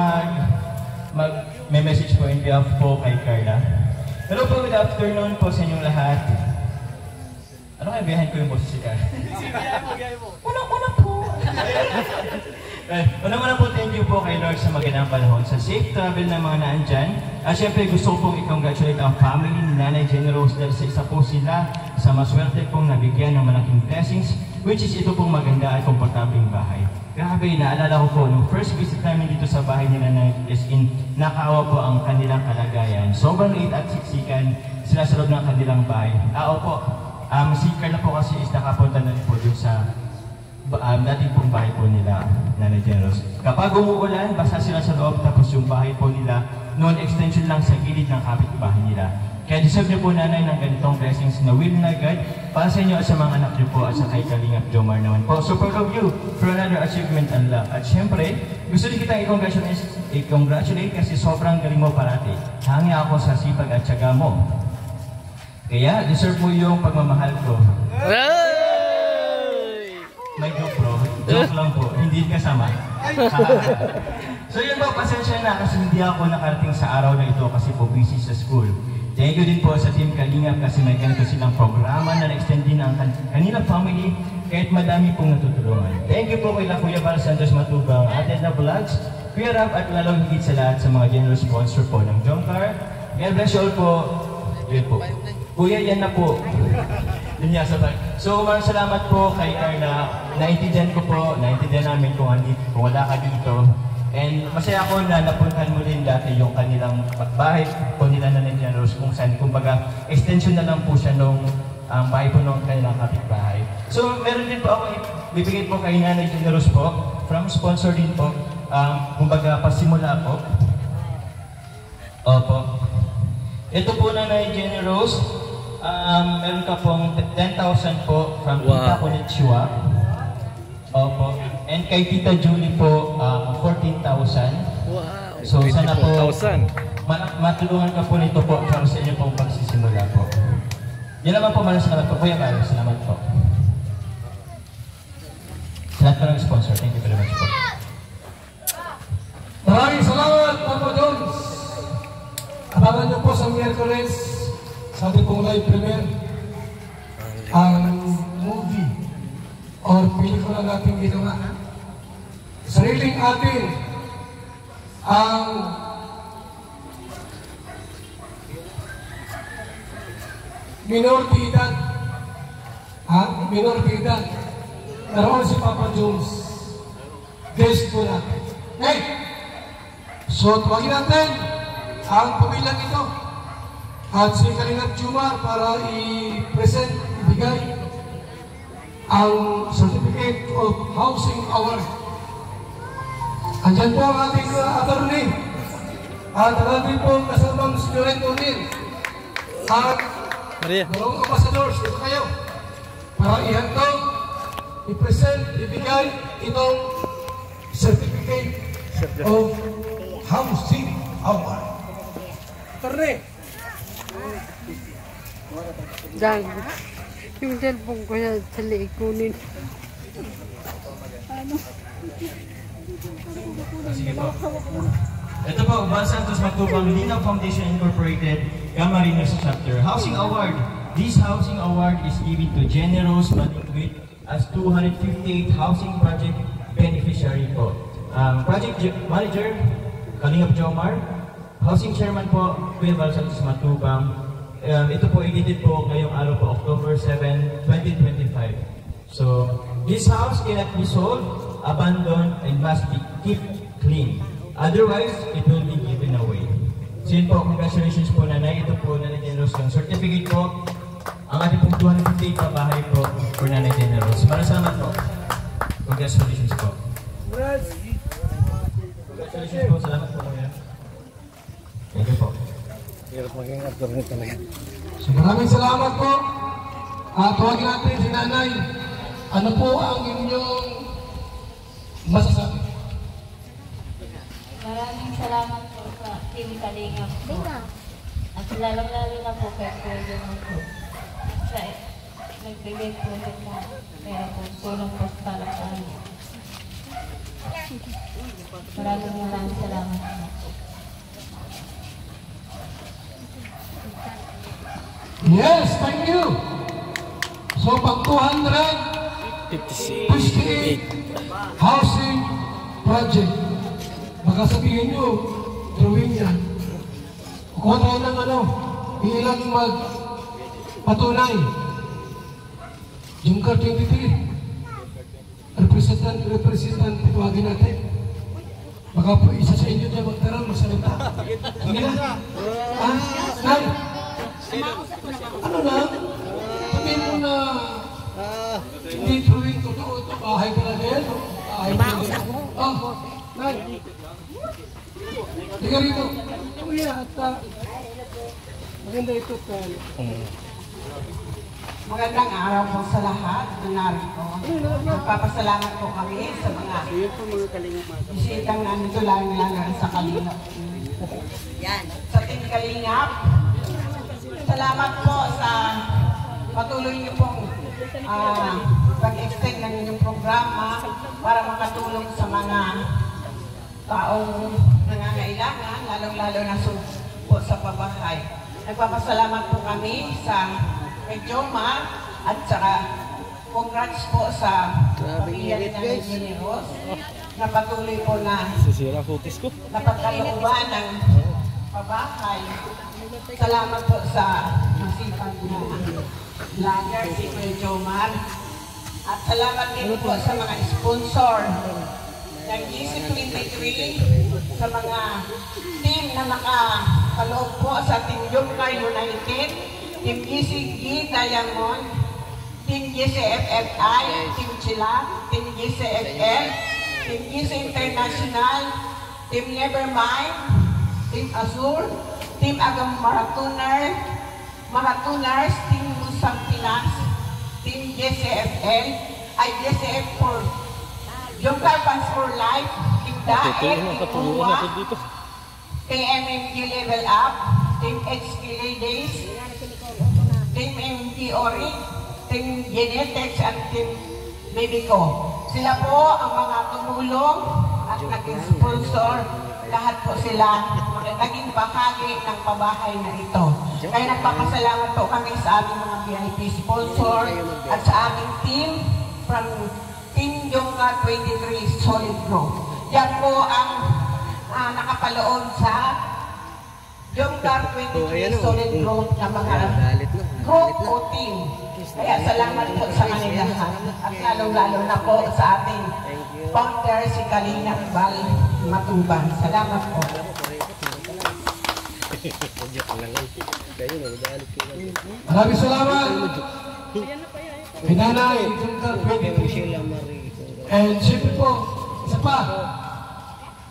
may message po in behalf po kay Carla. Hello po, good afternoon po sa inyong lahat. Ano kaya biyahin ko yung boses si Carla? Una po. Una po, thank you po kay Lord sa magandang panahon, sa safe travel ng mga naandyan. At syempre gusto ko pong i-congratulate ang family ni Nanay Generous dahil sa isa po sila sa maswerte pong nabigyan ng malaking blessings, which is ito pong maganda at komportabling bahay. Grabe, naalala ko po, nung first visit namin dito sa bahay ni Nanay is in nakaawa po ang kanilang kalagayan. Sobrang liit at siksikan sila sa loob ng kanilang bahay. Opo, si Carla po kasi is nakapunta na rin po dun sa dating pong bahay po nila, Nanay Generous. Kapag umuulan, basta sila sa loob, tapos yung bahay po nila, noon extension lang sa gilid ng kapitbahay nila. Kaya deserve niyo po, Nanay, ng ganitong blessings na will na God para sa inyo at sa mga anak niyo po at sa kay Kalingap Jomar naman po. So proud of you for another achievement and love. At syempre, gusto din kitang i-congratulate kasi sobrang galing mo parati. Hangi ako sa sipag at tiyaga mo. Kaya deserve mo yung pagmamahal ko. May GoPro. Joke lang po. Hindi kasama. So yun po, pasensya na kasi hindi ako nakarating sa araw na ito kasi po busy sa school. Thank you din po sa Team Kalingap kasi may ganito silang programa na na-extend din ang kanilang family kahit madami pong natutulungan. Thank you po kay Kuya Val Santos Matubang, Ate na Vlogs, Kuya Rap at lalong higit sa lahat sa mga generous sponsor po ng Jomcar. God bless you all po. Yun po. Kuya, yan na po. So, maraming salamat po kay Carla. Naintindihan ko po, naintindihan namin kung wala ka dito. And masaya ako na napuntahan mo din dati yung kanilang bahay po nila na Generous kung saan, kumbaga, extension na lang po siya nung bahay po nung kanilang kapitbahay. So, meron din po ako bibigay po kay Nanay Generous po, from sponsor din po, kumbaga, pasimula po. Opo. Ito po Nanay Generous, meron ka pong 10,000 po from Tita Konnichiwa. Opo. And kay Tita Julie po, 14,000. Wow. So sana po, matulungan ka po nito po para sa inyo pong pagsisimula po. Yan naman po, maraming salamat po. Kuya Mario, salamat po. Sa lahat po ng sponsor, thank you very much po. Maraming salamat, Papa Jones. Abangan niyo po sa Miyerkules, sabi pong live premiere, ang movie or pelikula natin ginawa. Sariling atin ang minority edad. Minority edad. Naroon si Papa Jones. Guest po natin. Hey! So, tuwagin natin ang pamilyang ito at si Kalingap Jomar para i-present, ibigay ang Certificate of Housing Award. Andyan po ang ating attorney at natin po kasamang student unit at dalawang ambassadors. Ito kayo para ihantong, i-present, ibigay itong Certificate of Housing Award. Attorney! Diyan. Yung cellphone ko yan sa liig kunin. Ano? Sige po. Ito po, Val Santos Matubang, Linaw Foundation Incorporated, Camarines Chapter. Housing Award. This housing award is given to Generous Maningwit as 258 housing project beneficiary po. Project Manager, Kalingap Jomar. Housing Chairman po, Kuya Val Santos Matubang. Ito po, edited po ngayong araw po, October 7, 2025. So, this house cannot be sold, abandoned, and must be kept clean. Otherwise, it will be given away. So yun po, congratulations po Nanay. Ito po Nanay Generous ng certificate po. Ang ating pong 250 pabahay po for Nanay Generous. Maraming salamat po. Congratulations po. Congratulations po. Salamat po. Thank you po. Hirap maging actor nito talaga. So maraming salamat po. Tuwagin natin si Nanay. Ano po ang inyong masasabi? Maraming salamat po sa Team Kalingap po. At lalong-lalo na po kay Kuya po. Sa nagbigay po ng pera po, tulong po para sa amin. Maraming salamat po. Yes, thank you. So pag 258 housing project, baka sabihin nyo, drawing yan. Kukuha tayo ng ilang magpatunay. Jungkar 23, representant, tawagin natin. Baka po isa sa inyo dyan magtarang magsalita. Sige na. Nay, ano na? Sabihin mo na hindi drawing totoo ito. Bahay talaga yan. Bahay talaga yan. Nay. Tiga rito. Kuya, at maganda ito. Magandang araw po sa lahat na narito. Magpapasalamat po kami sa mga bisitang nandito lang sa Kalingap. Sa Team Kalingap, salamat po sa patuloy niyo pong pag-extend ng inyong programa para makatulong sa mga taong nangangailangan, lalong-lalo na po sa pabahay. Nagpapasalamat po kami sa kay Jomar at saka congrats po sa pamilya ni Nanay Generous na patuloy po na napagkalooban ng pabahay. Salamat po sa masipag na vlogger si Kuya Jomar at salamat din po sa mga sponsor ng GC23, sa mga team na nakapaloob po sa Team Jomar United, Team GCG Diamond, Team GCFFI, Team Chila, Team GCFL, Team GC International, Team Nevermind, Team Azur, Team Agam Marathoners, Team Musang Pinas, Team GCFL, GCF for Jomar Fans for Life, Team Daet, Team Uwa, KMMG Level Up, Team HK Ladies, Team MD Ori, Team Genetics at Team Babyco. Sila po ang mga tumulong at nag-sponsor. Lahat po sila naging bahagi ng pabahay na ito. Kaya nagpapasalamat po kami sa aming mga VIP sponsor at sa aming team from Team Jomar 23 Solid Group. Yan po ang nakapaloon sa Jomar 23 Solid Group na mga group o team. Kaya salamat po sa kanila at lalong-lalo na po sa ating founder si Kalingap Bal Matubang. Salamat po. Maraming salamat. Pinanay, Jomar 23. And siyempre po, isa pa.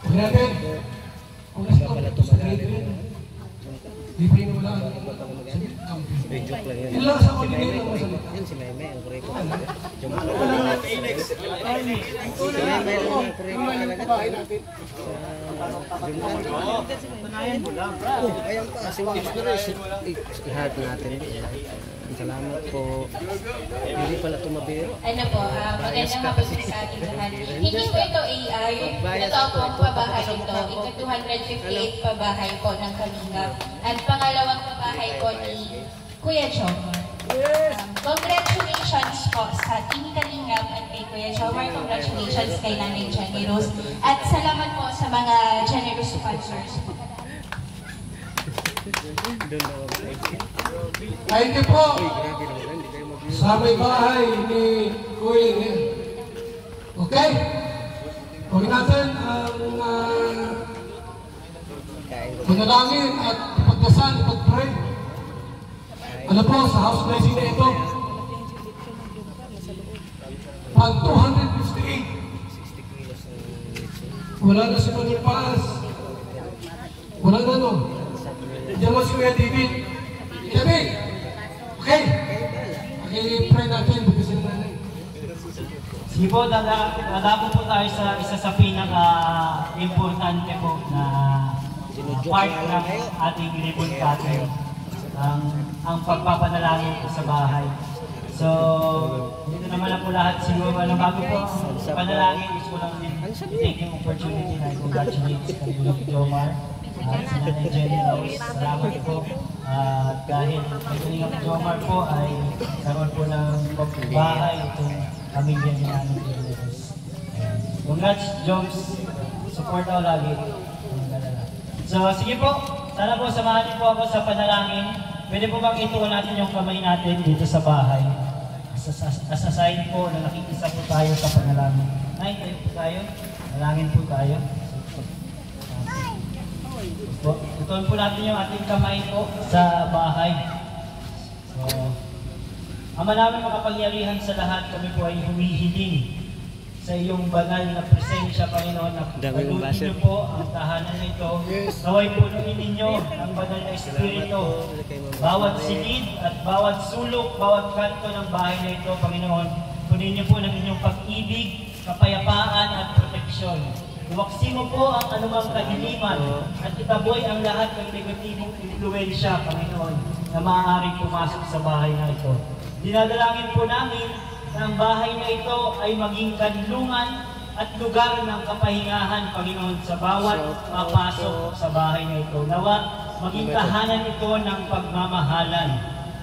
Huwag natin. Kung nasa ito sa grade rin. Libre mo lang. Ilang sa koordinator mo salita. Yan si Meme, ang kureko. Ayan pa, kasi lahat natin. Salamat po. Hindi pala tumabiro. Ano po, magandang hapon sa ating lahat. Hindi po ito AI. Ito po ang pabahay ito. Ito 258 pabahay po ng Kalingap. At pangalawang pabahay po ni Kuya Jomar. Congratulations po sa Team Kalingap at kay Kuya Jomar. Congratulations kay Nanay Generous. At salamat po sa mga generous sponsors po. Thank you po sa may bahay ni Kuya Nen. Okay? Huwag natin ang manalangin at ipagdasal, ipag-pray. Ano po, sa house blessing na ito, pag 258, wala na si Manuel Paas, wala na no. Diyan mo si Kuya David. David! Okay! Okay, pray natin kasi ng nanay. Sige po, dadako po tayo sa isa sa pinaka-importante po na part ng ating ribbon cutting, ang pagpapanalangin po sa bahay. So, dito naman na po lahat siguro bago po ang panalangin, gusto ko lang din i-take yung opportunity na i-congratulate sa Kalingap Jomar. Sa Nanay Jenny Rose, salamat po. At dahil ang Kalingap Jomar po ay karoon po ng bahay itong pamilya ni Nanay Jenny Rose. Congrats, Joms. Support ako lagi. So, sige po. Sana po samahan niyo po ako sa panalangin. Pwede po bang ituon natin yung kamay natin dito sa bahay? As a sign po na nakikisa po tayo sa panalangin. Nay, tayo po tayo. Nalangin po tayo. Ituon po natin yung ating kamay po sa bahay. So, Ama namin makapangyarihan sa lahat, kami po ay humihiling sa iyong banal na presensya, Panginoon, na palutin niyo po ang tahanan nito. Naway punuin ninyo ang banal na Espiritu. Bawat silid at bawat sulok, bawat kanto ng bahay na ito, Panginoon, punin niyo po ng inyong pag-ibig, kapayapaan at proteksyon. Iwaksi mo po ang anumang kadiliman at itaboy ang lahat ng negatibong impluensya, Panginoon, na maaaring pumasok sa bahay na ito. Dinadalangin po namin na ang bahay na ito ay maging kanlungan at lugar ng kapahingahan, Panginoon, sa bawat mapasok sa bahay na ito. Nawa, maging tahanan ito ng pagmamahalan.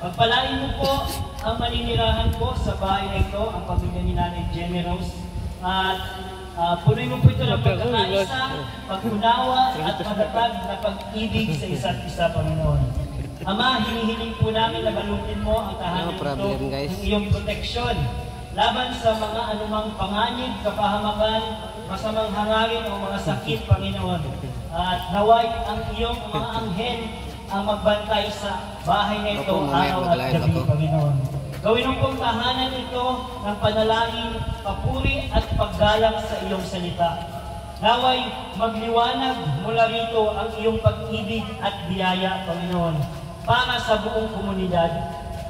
Pagpalain mo po ang maninirahan po sa bahay na ito, ang pamilya ni Nanay Jenny Rose. At punoy mo po ito ng pagkakaisa, pag-unawa at matatag na pag-ibig sa isa't isa, Panginoon. Ama, hinihiling po namin na balutin mo ang tahanan ito ng iyong proteksyon laban sa mga anumang panganib, kapahamakan, masamang hangarin o mga sakit, Panginoon. At naway ang iyong mga anghel ang magbantay sa bahay na ito araw at gabi, Panginoon. Gawin mo pong tahanan ito ng panalangin, papuri at paggalang sa iyong salita. Naway magliwanag mula rito ang iyong pag-ibig at biyaya, Panginoon, para sa buong komunidad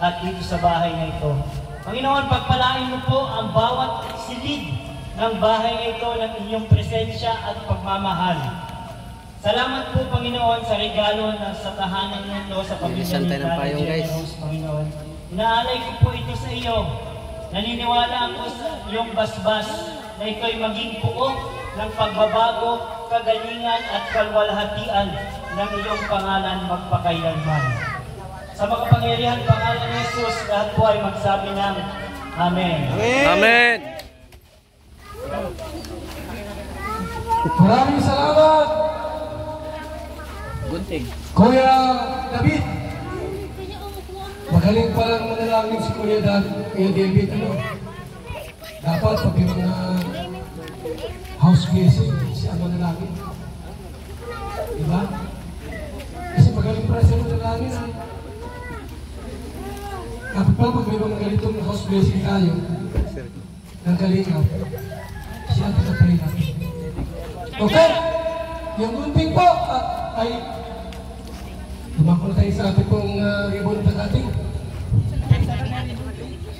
at dito sa bahay na ito. Panginoon, pagpalain mo po ang bawat silid ng bahay na ito ng inyong presensya at pagmamahal. Salamat po, Panginoon, sa regalo na sa tahanan nito sa pamilya ni Nanay Jenny Rose, Panginoon. Inaalay ko po ito sa iyo. Naniniwala ako sa iyong basbas na ito'y maging puok ng pagbabago, kagalingan at kalwalhatian ng iyong pangalan magpakailanman. Sa makapangyarihan pangalan ni Jesus, lahat po ay magsabi ng Amen. Amen. Maraming salamat, Gunting. Kuya David. Magaling palang manalangin si Kuya David. Dapat pag yung mga house blessing, siya manalangin. Diba? Kasi magaling para siya manalangin. Dapat pa pag may mga ganitong house blessing tayo, ng Kalingap, siya ang pinapray natin. Okay? Yung gunting po ay lumako na tayo sa ating pong ribbon na ating.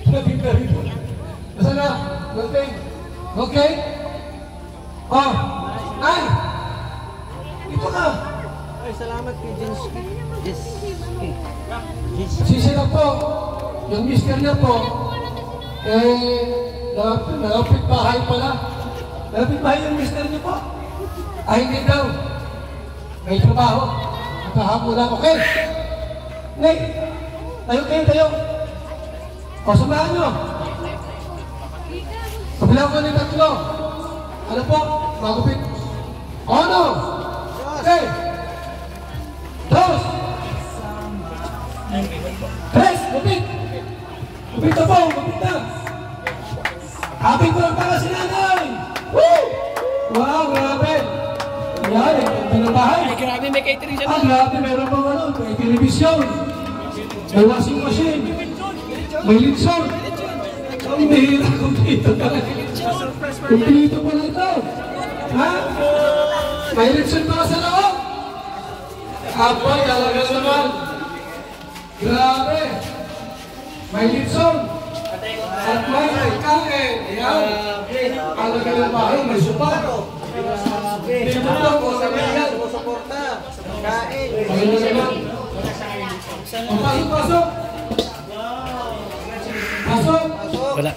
Nabing na ribbon. Nasa na? Gunting. Okay? Oh! Ay! Ito ka! Ay, salamat kay Jinsky. Sisi na po, yung mister niya po, nalapit bahay pala. Nalapit bahay yung mister niya po. Ay, hindi daw. May trabaho. Nagkahamulan. Okay? Nay, tayo. O, samahan nyo. Kabilang ko ng tatlo. Ano po? Magupit. Ono! Okay! Dos! Tres! Gupit! Gupit na po! Gupit na! Kapit ko lang para si nanay! Woo! Wow! Grabe! Yan! pinabahay. Ay, grabe, may catering sa Grabe, meron pang ano, may telebisyon, may washing machine, may litson. Ang bihira, kumpleto talaga. Kumpleto pala ito. Ha? May litson pa sa loob. Abay, talaga naman. Grabe. May litson. At may kain. Ayan. Talaga naman, may suparo. Dito na po sa bayan. Sumusuporta sa pagkain. Ayun na naman. Pasok, pasok. Pasok. Wala.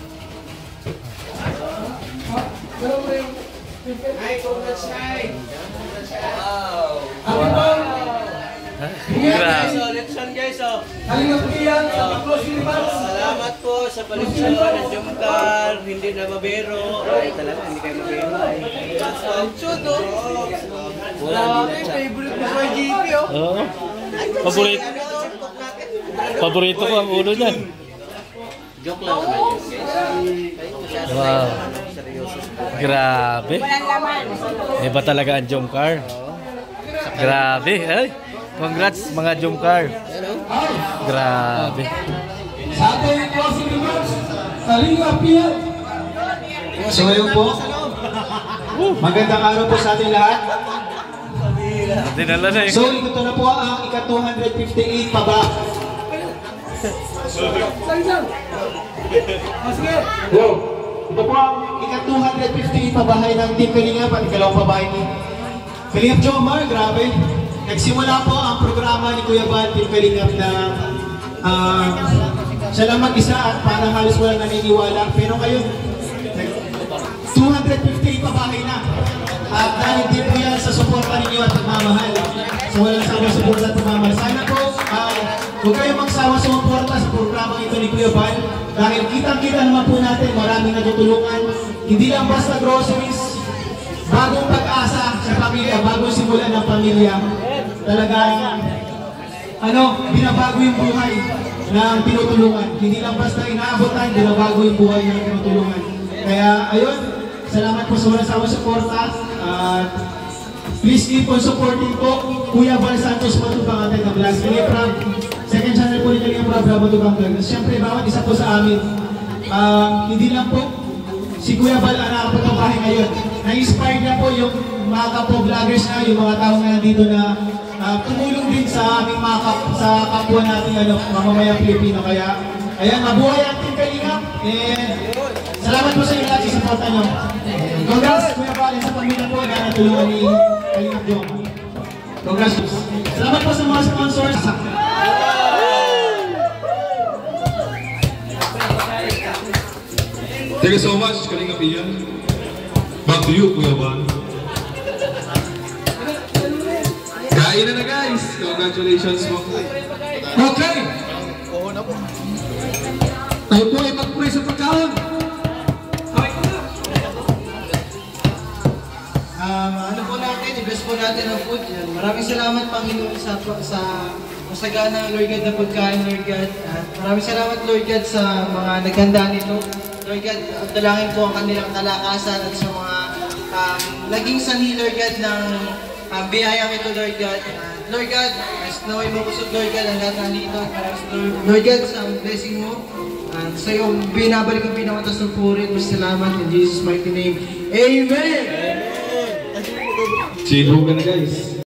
Ay, congrats, Nay. Wow. Grabe. Election guys, oh. Salamat po sa palisyon ng Jumcar. Hindi na mabero. Ay, talaga, hindi kayo mabero. Election, oh. Grabe, favorite mo sa GP, oh. Oo. Paborito ko ang ulo niyan. Joke lang naman yun. Wow. Grabe. Iba talaga ang Jumcar. Grabe. Ay, congrats mga Jumcar. Grabe. Sa ating closing remarks, Kalinga Piat. So ngayon po, magandang araw po sa ating lahat. Dinala na So ito na po ang ika-258 pa ba? Ito po ang ika-258 pabahay ng Team Kalingap at ikalawang pabahay ni Kalingap Jomar. Grabe. Nagsimula po ang programa ni Kuya Bal, Team Kalingap na siya lang mag-isa at parang halos walang naniniwala. Pero ngayon, 258 pabahay na. At dahil din po yan sa suporta ninyo at pagmamahal. So walang sama suporta at pagmamahal. Sana po, huwag kayong magsawa sa suporta sa programa ito ni Kuya Bal. Dahil kitang-kita naman po natin, maraming natutulungan. Hindi lang basta groceries, bagong pag-asa sa pamilya, bagong simulan ng pamilya. Talagang, binabago yung buhay ng tinutulungan. Hindi lang basta inaabotan, binabago yung buhay ng tinutulungan. Kaya, ayun, salamat po sa walang sawa suporta. Please keep on supporting po Kuya Bal Santos Matubang Atay na Vlog. Kalingap, second channel po ni Kalingap Matubang Vlog. Siyempre, bawat isa po sa amin, hindi lang po si Kuya Bal ang nakapagpapahay ngayon. Na-inspired na po yung mga kapwa-vloggers na, yung mga tao na nandito na tumulong din sa aming sa kapwa natin, mamamayang Pilipino. Kaya, ayan, mabuhay ang Team Kalingap. And salamat po sa inyo lahat sa suporta nyo. Congrats, Kuya Bal, sa pamilya po na natulungan ni Kalingap Jomar. Congrats. Salamat po sa mga sponsors. Thank you so much, Kalingap Ian. Back to you, Kuya Bal. Kain na guys! Congratulations po. Okay! Tayo po ay mag-pray sa pagkaon. Ano po natin, i-bless po natin ang food. Maraming salamat, Panginoon, sa masagana, Lord God, na pagkain, Lord God. At maraming salamat, Lord God, sa mga naghanda nito. Lord God, dalangin po ang kanilang kalakasan at sa mga naging sanhi, Lord God, ng biyayang ito, Lord God. Lord God, naway mo kusog, Lord God, ang lahat nandito. Lord God, sa blessing mo. At sa iyo, binabalik ang pinakatas ng puri. Salamat in Jesus' mighty name. Amen! Chill na guys.